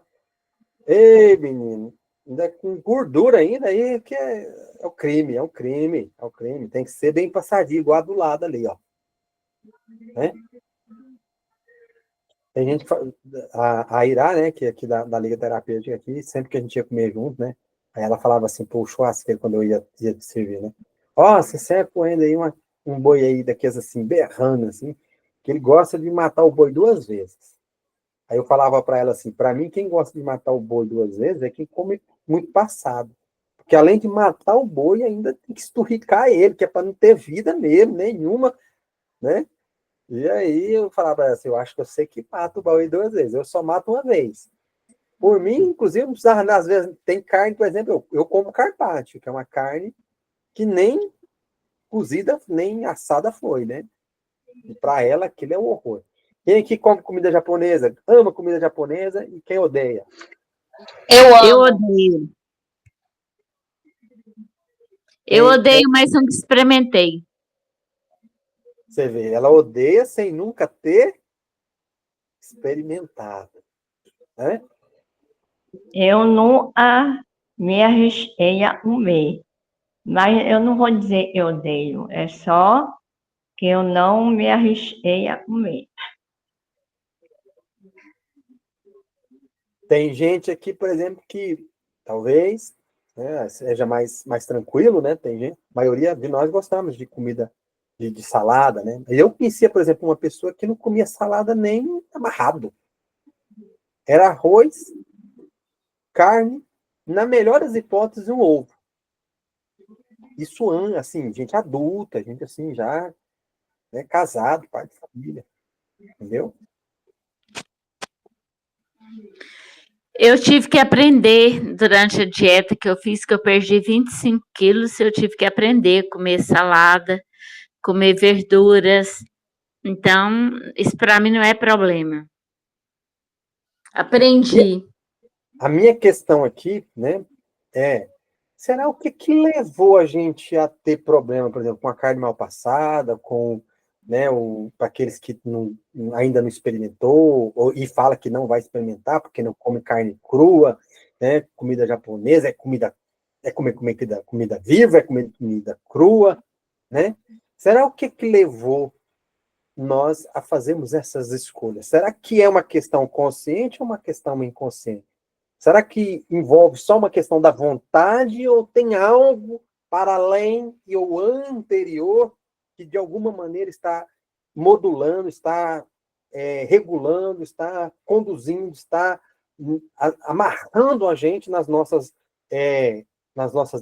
Ei, menino, ainda com gordura ainda, aí que é o crime, é um crime, é um crime. Tem que ser bem passadinho, igual a do lado ali, ó. Né? Tem gente, a Irá, né, que é aqui da Liga Terapêutica aqui, sempre que a gente ia comer junto, né, aí ela falava assim pro churrasqueiro quando eu ia servir, né, ó, você serve coendo aí um boi aí daqueles assim, berrando assim, que ele gosta de matar o boi 2 vezes. Aí eu falava para ela assim, para mim quem gosta de matar o boi 2 vezes é quem come muito passado, porque além de matar o boi, ainda tem que esturricar ele, que é para não ter vida mesmo, nenhuma, né? E aí eu falava para ela assim, eu acho que eu sei que mato o boi 2 vezes, eu só mato uma vez. Por mim, inclusive, não precisava, às vezes, tem carne, por exemplo, eu como carpaccio, que é uma carne que nem cozida, nem assada foi, né? E para ela, aquilo é um horror. Quem aqui come comida japonesa, ama comida japonesa, e quem odeia? Eu Eu amo. odeio. Eu Quem, odeio, mas nunca experimentei. você vê, ela odeia sem nunca ter experimentado, né? Eu nunca me arrisquei a comer. Mas eu não vou dizer eu odeio, é só que eu não me arrisquei a comer. Tem gente aqui, por exemplo, que talvez, né, seja mais tranquilo, né? Tem gente, a maioria de nós gostamos de comida de salada, né? Eu conhecia, por exemplo, uma pessoa que não comia salada nem amarrado. Era arroz, carne, na melhor das hipóteses, um ovo. Isso, assim, gente adulta, gente assim, já, né, casado, pai de família, entendeu? Eu tive que aprender durante a dieta que eu fiz, que eu perdi 25 quilos, eu tive que aprender a comer salada, comer verduras. Então, isso para mim não é problema. Aprendi. A minha questão aqui, né, será o que que levou a gente a ter problema, por exemplo, com a carne mal passada, com, né, para aqueles que ainda não experimentou, e fala que não vai experimentar porque não come carne crua, né, comida japonesa, comer comida viva, é comer comida crua, né? Será o que que levou nós a fazermos essas escolhas? Será que é uma questão consciente ou uma questão inconsciente? Será que envolve só uma questão da vontade ou tem algo para além e ou anterior que de alguma maneira está modulando, está regulando, está conduzindo, está amarrando a gente nas nossas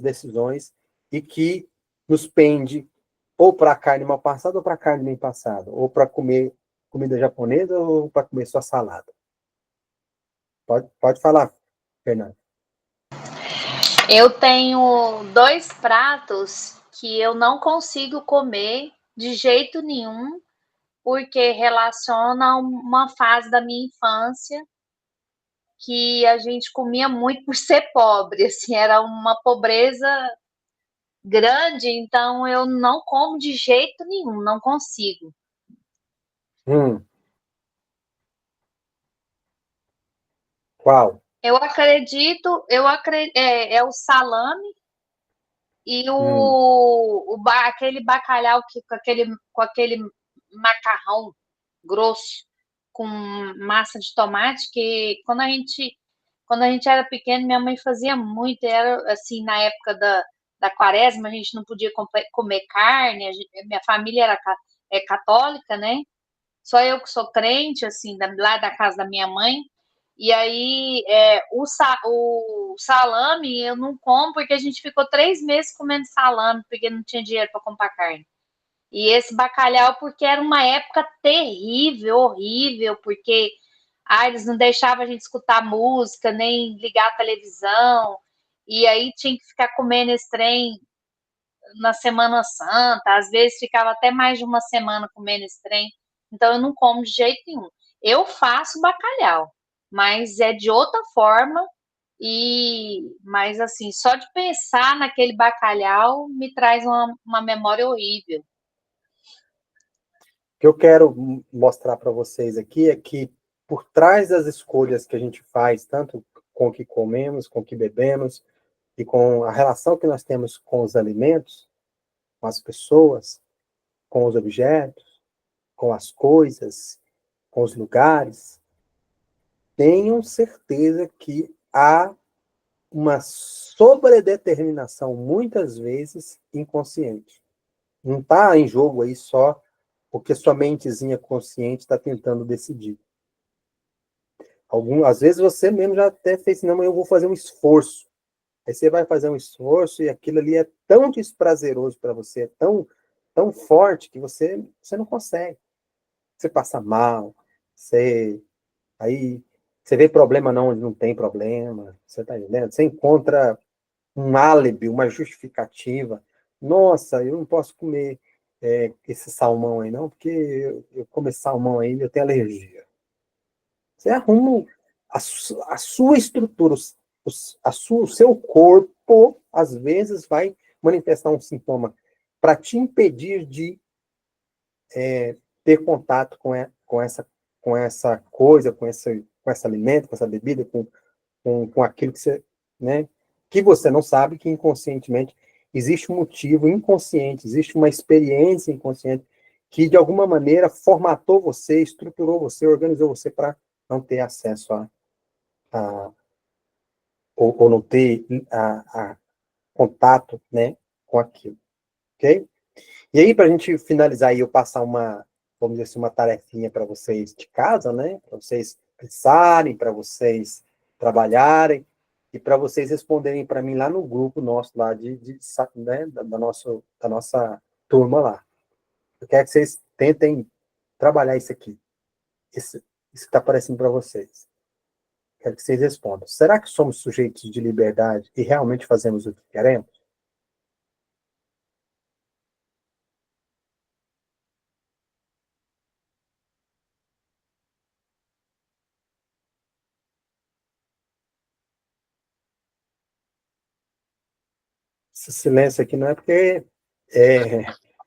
decisões e que nos pende ou para a carne mal passada ou para a carne bem passada, ou para comer comida japonesa ou para comer sua salada? Pode falar, Fernando. Eu tenho 2 pratos que eu não consigo comer de jeito nenhum, porque relaciona a uma fase da minha infância que a gente comia muito por ser pobre, assim, era uma pobreza grande, então eu não como de jeito nenhum, não consigo. Qual? Eu acredito, é o salame e aquele bacalhau com aquele macarrão grosso com massa de tomate, que quando a gente era pequeno, minha mãe fazia muito, era assim, na época da quaresma, a gente não podia comer carne, minha família é católica, né? Só eu que sou crente, assim, lá da casa da minha mãe. E aí, o salame eu não como, porque a gente ficou 3 meses comendo salame, porque não tinha dinheiro para comprar carne. E esse bacalhau, porque era uma época terrível, horrível, porque eles não deixavam a gente escutar música, nem ligar a televisão. E aí tinha que ficar comendo esse trem na Semana Santa, às vezes ficava até mais de uma semana comendo esse trem. Então eu não como de jeito nenhum. Eu faço bacalhau, mas é de outra forma. Mas assim, só de pensar naquele bacalhau me traz uma memória horrível. O que eu quero mostrar para vocês aqui é que por trás das escolhas que a gente faz, tanto com o que comemos, com o que bebemos e com a relação que nós temos com os alimentos, com as pessoas, com os objetos, com as coisas, com os lugares, tenham certeza que há uma sobredeterminação, muitas vezes, inconsciente. Não está em jogo aí só o que sua mentezinha consciente está tentando decidir. Às vezes você mesmo já até fez, não, mas eu vou fazer um esforço. Aí você vai fazer um esforço e aquilo ali é tão desprazeroso para você, é tão forte que você não consegue. Você passa mal, aí você vê problema não onde não tem problema, você está entendendo? Você encontra um álibi, uma justificativa. Nossa, eu não posso comer esse salmão aí não, porque eu como esse salmão aí eu tenho alergia. Você arruma a sua estrutura, o seu corpo, às vezes, vai manifestar um sintoma para te impedir de ter contato com essa coisa, com esse alimento, com essa bebida, com aquilo que você, né, que você não sabe, que inconscientemente existe um motivo inconsciente, existe uma experiência inconsciente que, de alguma maneira, formatou você, estruturou você, organizou você para não ter acesso ou não ter a contato, né, com aquilo, ok? E aí, para a gente finalizar, eu passar vamos dizer assim, uma tarefinha para vocês de casa, né, para vocês pensarem, para vocês trabalharem, e para vocês responderem para mim lá no grupo nosso, lá né, da nossa turma lá. Eu quero que vocês tentem trabalhar isso aqui, isso que está aparecendo para vocês. quero que vocês respondam. Será que somos sujeitos de liberdade e realmente fazemos o que queremos? Esse silêncio aqui não é porque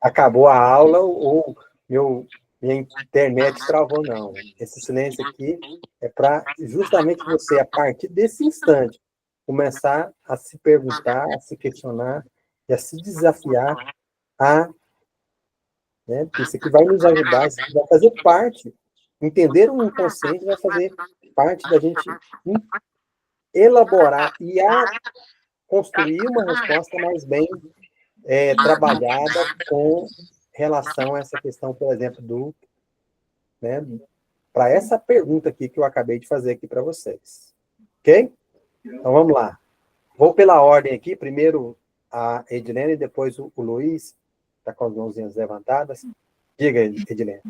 acabou a aula ou minha internet travou, não. Esse silêncio aqui é para justamente você, a partir desse instante, começar a se perguntar, a se questionar e a se desafiar né? Isso aqui vai nos ajudar, isso aqui vai fazer parte. Entender o inconsciente vai fazer parte da gente elaborar e construir uma resposta mais bem trabalhada com relação a essa questão, por exemplo, né, para essa pergunta aqui que eu acabei de fazer aqui para vocês. Ok? Então, vamos lá. Vou pela ordem aqui, primeiro a Edilene, depois o Luiz, está com as mãozinhas levantadas. Diga, Edilene.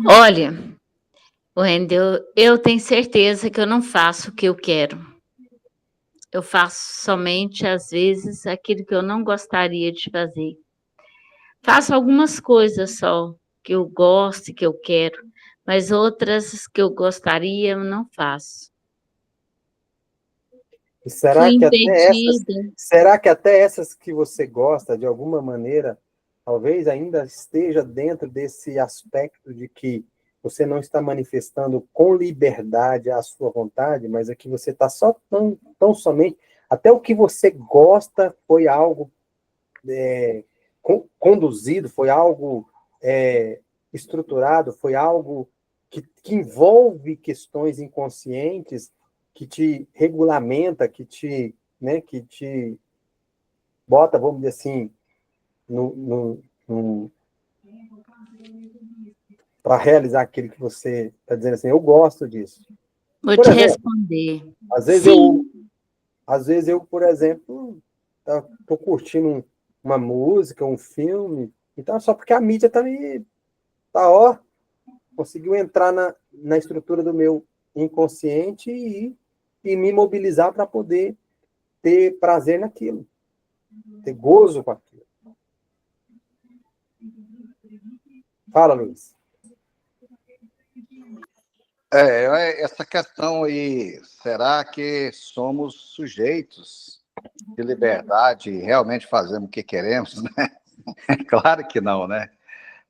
Olha, Wendel, eu tenho certeza que eu não faço o que eu quero. Eu faço somente, às vezes, aquilo que eu não gostaria de fazer. Faço algumas coisas só que eu gosto e que eu quero, mas outras que eu gostaria, eu não faço. E será que até essas que você gosta, de alguma maneira, talvez ainda esteja dentro desse aspecto de que você não está manifestando com liberdade a sua vontade, mas é que você está só tão somente... Até o que você gosta foi algo conduzido, foi algo estruturado, foi algo que envolve questões inconscientes, que te regulamenta, que te bota, vamos dizer assim, para realizar aquilo que você está dizendo assim, eu gosto disso. Vou te responder. Às vezes eu, por exemplo, estou curtindo uma música, um filme, então só porque a mídia conseguiu entrar na estrutura do meu inconsciente e me mobilizar para poder ter prazer naquilo, ter gozo com aquilo. Fala, Luiz. Essa questão aí, será que somos sujeitos de liberdade e realmente fazemos o que queremos, né? Claro que não, né?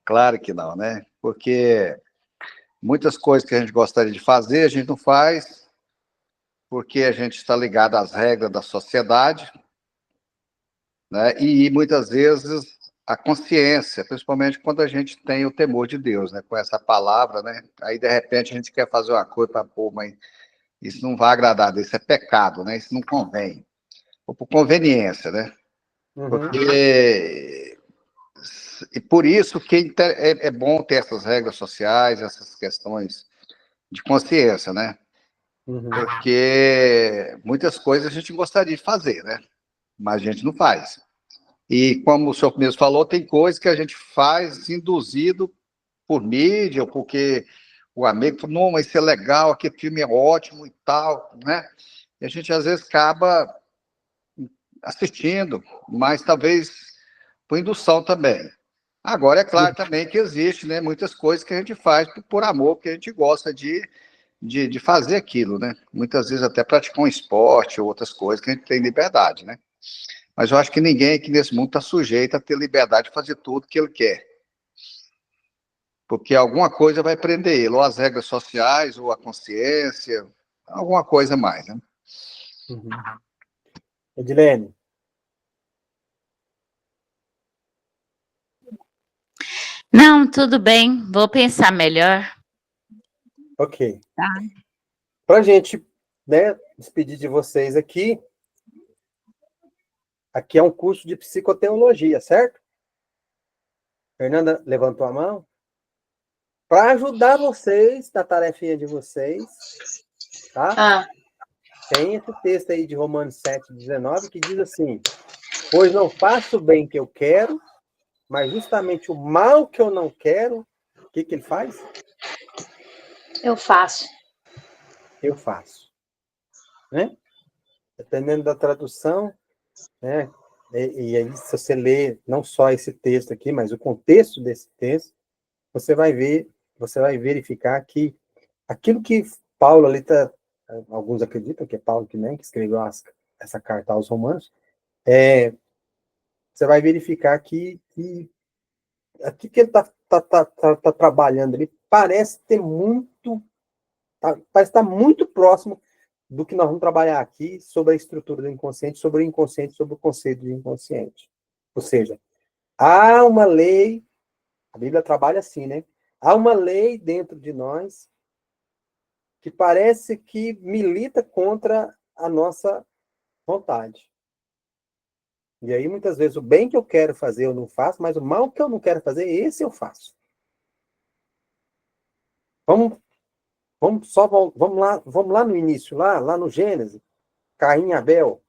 Claro que não, né? Porque muitas coisas que a gente gostaria de fazer, a gente não faz, porque a gente está ligado às regras da sociedade, né? E muitas vezes a consciência, principalmente quando a gente tem o temor de Deus, né? Com essa palavra, né? Aí, de repente, a gente quer fazer uma coisa para pôr, mas isso não vai agradar, isso é pecado, né? Isso não convém. Ou por conveniência, né? Uhum. Porque... E por isso que é bom ter essas regras sociais, essas questões de consciência, né? Uhum. Porque muitas coisas a gente gostaria de fazer, né? Mas a gente não faz. E como o senhor mesmo falou, tem coisas que a gente faz induzido por mídia, ou porque o amigo falou, não, mas isso é legal, aquele filme é ótimo e tal, né? E a gente às vezes acaba assistindo, mas talvez por indução também. Agora, é claro também que existe, né, muitas coisas que a gente faz por amor, porque a gente gosta de fazer aquilo, né? Muitas vezes até praticar um esporte ou outras coisas que a gente tem liberdade, né? Mas eu acho que ninguém aqui nesse mundo está sujeito a ter liberdade de fazer tudo que ele quer. Porque alguma coisa vai prender ele, ou as regras sociais, ou a consciência, alguma coisa mais, né? Uhum. Edilene. Não, tudo bem, vou pensar melhor. Ok. Tá. Para a gente, né, despedir de vocês aqui é um curso de psicoteologia, certo? Fernanda levantou a mão. Para ajudar vocês na tarefinha de vocês, tá? Tem esse texto aí de Romanos 7,19 que diz assim: pois não faço o bem que eu quero, mas justamente o mal que eu não quero, o que ele faz? Eu faço. eu faço. Né? Dependendo da tradução, né? E aí, se você ler não só esse texto aqui, mas o contexto desse texto, você vai verificar que aquilo que Paulo ali está, alguns acreditam que é Paulo que escreveu essa carta aos Romanos, você vai verificar que aqui que ele está trabalhando ali parece ter muito, parece estar muito próximo do que nós vamos trabalhar aqui sobre a estrutura do inconsciente, sobre o inconsciente, sobre o conceito de inconsciente. Ou seja, há uma lei, a Bíblia trabalha assim, né? Há uma lei dentro de nós que parece que milita contra a nossa vontade. E aí, muitas vezes, o bem que eu quero fazer eu não faço, mas o mal que eu não quero fazer, esse eu faço. Vamos lá no início, lá no Gênesis, Caim e Abel. O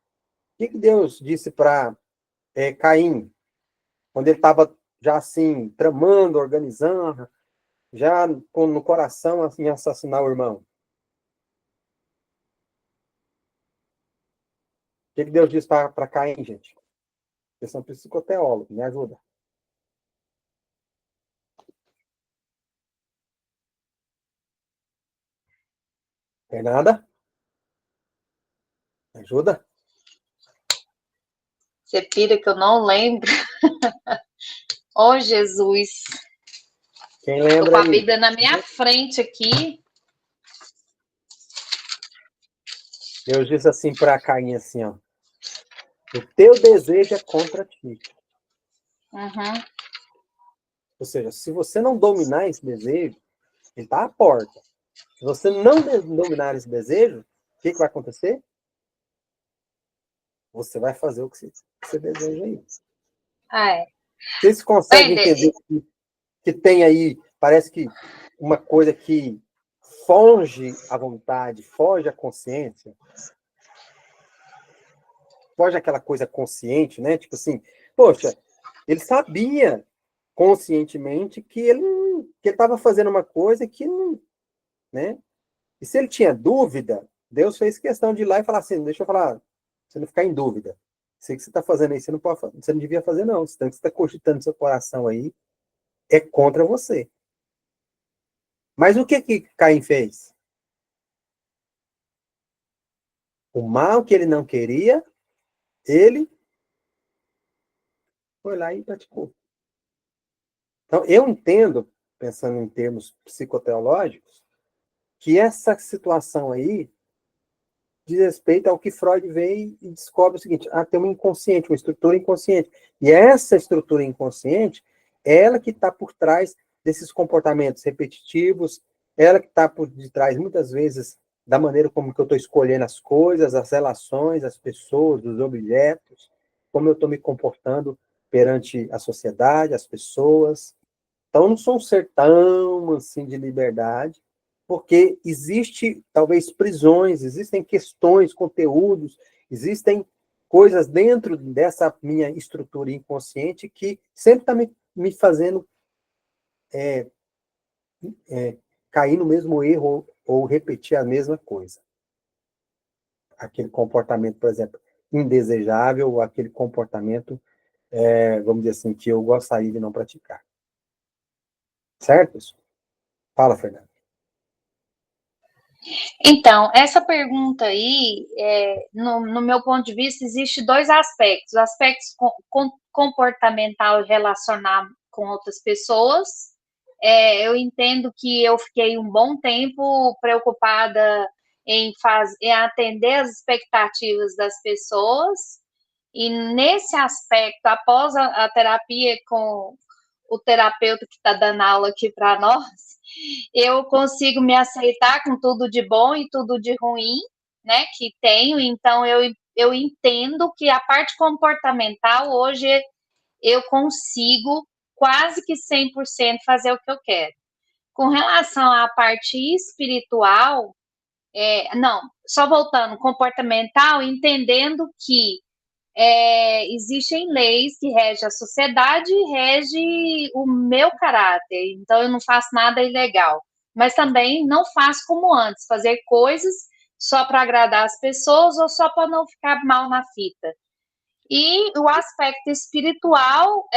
que Deus disse para Caim, quando ele estava já assim, tramando, organizando, já no coração assim, assassinar o irmão? O que Deus disse para Caim, gente? Vocês são psicoteólogos, me ajuda. Fernanda? Me ajuda? Você pira que eu não lembro. Oh, Jesus. Quem lembra tô com a aí? Bíblia na minha frente aqui. Deus disse assim para Caim, assim, ó. O teu desejo é contra ti. Uhum. Ou seja, se você não dominar esse desejo, ele está à porta. Se você não dominar esse desejo, o que vai acontecer? Você vai fazer o que você deseja aí. Vocês conseguem entender que tem aí, parece que uma coisa que foge à vontade, foge à consciência, foge àquela coisa consciente, né? Tipo assim, poxa, ele sabia conscientemente que ele estava fazendo uma coisa que não, né? E se ele tinha dúvida, Deus fez questão de ir lá e falar assim, deixa eu falar, você não ficar em dúvida. Sei que você está fazendo aí, você não devia fazer, não. Você está cogitando seu coração aí, é contra você. Mas o que Caim fez? O mal que ele não queria, ele foi lá e praticou. Então, eu entendo, pensando em termos psicoteológicos, que essa situação aí diz respeito ao que Freud vem e descobre o seguinte: tem um inconsciente, uma estrutura inconsciente. E essa estrutura inconsciente é ela que está por trás desses comportamentos repetitivos, ela que está por detrás, muitas vezes, da maneira como que eu estou escolhendo as coisas, as relações, as pessoas, os objetos, como eu estou me comportando perante a sociedade, as pessoas. Então, eu não sou um ser tão assim de liberdade, porque existe, talvez, prisões, existem questões, conteúdos, existem coisas dentro dessa minha estrutura inconsciente que sempre está me fazendo cair no mesmo erro ou repetir a mesma coisa. Aquele comportamento, por exemplo, indesejável, ou aquele comportamento, vamos dizer assim, que eu gostaria de não praticar. Certo? Fala, Fernanda. Então, essa pergunta aí, no meu ponto de vista, existe dois aspectos. O aspecto comportamental e relacionar com outras pessoas. Eu entendo que eu fiquei um bom tempo preocupada em atender as expectativas das pessoas. E nesse aspecto, após a terapia com o terapeuta que está dando aula aqui para nós, eu consigo me aceitar com tudo de bom e tudo de ruim, né, que tenho. Então, eu entendo que a parte comportamental, hoje, eu consigo quase que 100% fazer o que eu quero. Com relação à parte espiritual, não, só voltando, comportamental, entendendo que existem leis que regem a sociedade e regem o meu caráter. Então, eu não faço nada ilegal. mas também não faço como antes, fazer coisas só para agradar as pessoas ou só para não ficar mal na fita. E o aspecto espiritual,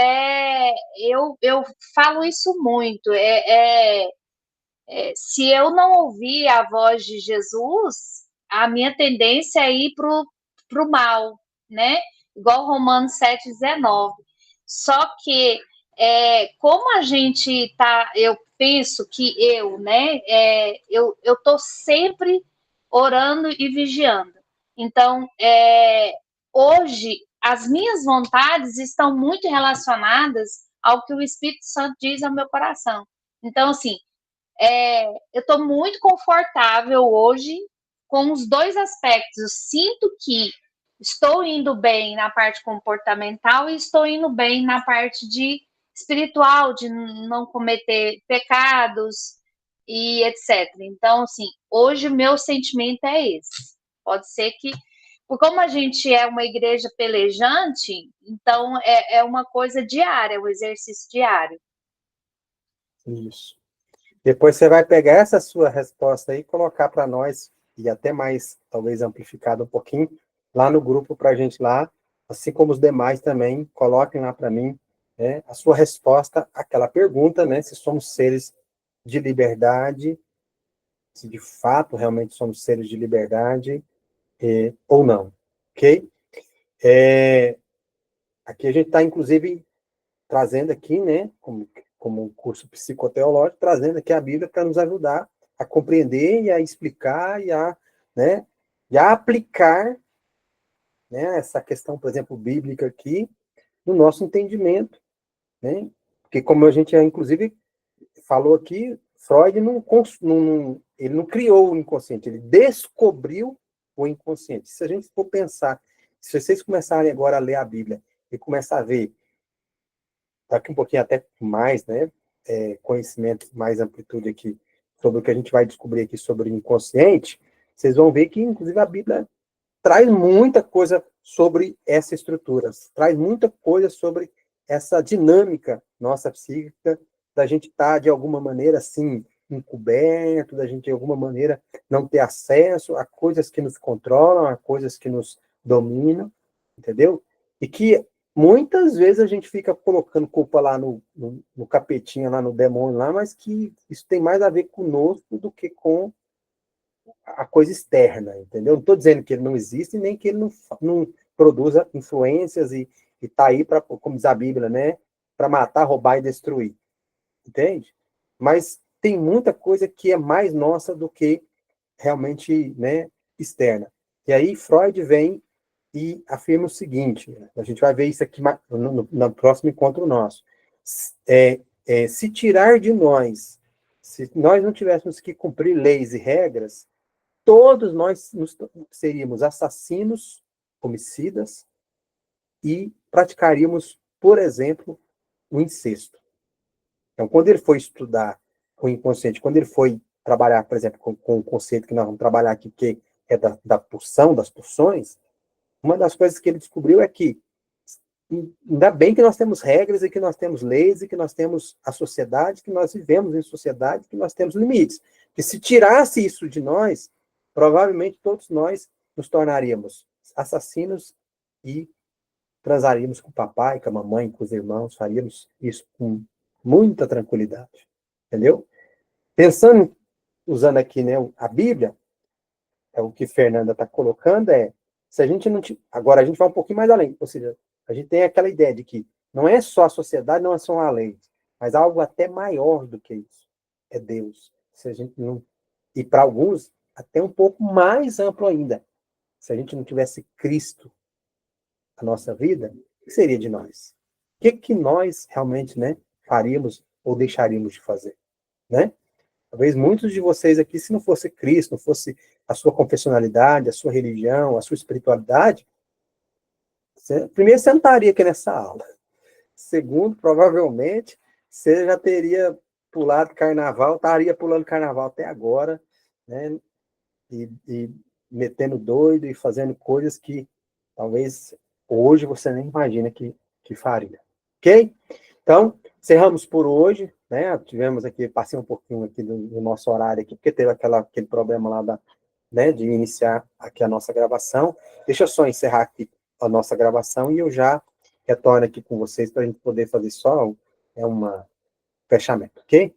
eu falo isso muito, se eu não ouvir a voz de Jesus, a minha tendência é ir para o mal, né? Igual Romanos 7,19. Só que, como a gente tá, eu penso que né? Eu estou sempre orando e vigiando. Então, hoje, as minhas vontades estão muito relacionadas ao que o Espírito Santo diz ao meu coração. Então, assim, eu estou muito confortável hoje com os dois aspectos. Eu sinto que estou indo bem na parte comportamental e estou indo bem na parte de espiritual, de não cometer pecados e etc. Então, assim, hoje o meu sentimento é esse. Pode ser que, porque como a gente é uma igreja pelejante, então é uma coisa diária, é um exercício diário. Isso. Depois você vai pegar essa sua resposta aí e colocar para nós, e até mais, talvez amplificado um pouquinho, lá no grupo para a gente lá, assim como os demais também, coloquem lá para mim, né, a sua resposta àquela pergunta, né, se somos seres de liberdade, se de fato realmente somos seres de liberdade, ou não, ok? Aqui a gente está, inclusive, trazendo aqui, né, como um curso psicoteológico, trazendo aqui a Bíblia para nos ajudar a compreender e a explicar né, e a aplicar, né, essa questão, por exemplo, bíblica aqui, no nosso entendimento, né? Porque como a gente, inclusive, falou aqui, Freud ele não criou o inconsciente, ele descobriu o inconsciente. Se a gente for pensar, se vocês começarem agora a ler a Bíblia e começar a ver daqui um pouquinho até mais, né, conhecimento, mais amplitude aqui, sobre o que a gente vai descobrir aqui sobre o inconsciente, vocês vão ver que, inclusive, a Bíblia traz muita coisa sobre essa estrutura, traz muita coisa sobre essa dinâmica nossa psíquica, da gente estar, de alguma maneira, assim, encoberto, da gente, de alguma maneira, não ter acesso a coisas que nos controlam, a coisas que nos dominam, entendeu? E que muitas vezes a gente fica colocando culpa lá no capetinha, lá no demônio, lá, mas que isso tem mais a ver conosco do que com a coisa externa, entendeu? Não estou dizendo que ele não existe, nem que ele não produza influências e está aí, para, como diz a Bíblia, né, para matar, roubar e destruir, entende? Mas tem muita coisa que é mais nossa do que realmente, né, externa. E aí Freud vem e afirma o seguinte, a gente vai ver isso aqui no próximo encontro nosso. Se tirar de nós, se nós não tivéssemos que cumprir leis e regras, todos nós seríamos assassinos, homicidas, e praticaríamos, por exemplo, o incesto. Então, quando ele foi estudar o inconsciente, quando ele foi trabalhar, por exemplo, com o conceito que nós vamos trabalhar aqui, que é da pulsão, das pulsões, uma das coisas que ele descobriu é que ainda bem que nós temos regras e que nós temos leis e que nós temos a sociedade, que nós vivemos em sociedade, que nós temos limites. Que se tirasse isso de nós, provavelmente todos nós nos tornaríamos assassinos e transaríamos com o papai, com a mamãe, com os irmãos, faríamos isso com muita tranquilidade. Entendeu? Pensando, usando aqui, né, a Bíblia, o que Fernanda está colocando se a gente não... Agora, a gente vai um pouquinho mais além, ou seja, a gente tem aquela ideia de que não é só a sociedade, não é só a lei, mas algo até maior do que isso. É Deus. Se a gente não... E para alguns, até um pouco mais amplo ainda. Se a gente não tivesse Cristo na nossa vida, o que seria de nós? O que nós realmente, né, faríamos ou deixaríamos de fazer? Né? Talvez muitos de vocês aqui, se não fosse Cristo, não fosse a sua confessionalidade, a sua religião, a sua espiritualidade, primeiro, você não estaria aqui nessa aula. Segundo, provavelmente, você já teria pulado carnaval, estaria pulando carnaval até agora, né? E metendo doido e fazendo coisas que talvez hoje você nem imagina que faria. Ok? Então, Encerramos por hoje, né? Tivemos aqui, passei um pouquinho aqui do nosso horário aqui, porque teve aquele problema lá né, de iniciar aqui a nossa gravação. Deixa eu só encerrar aqui a nossa gravação e eu já retorno aqui com vocês para a gente poder fazer só um fechamento, ok?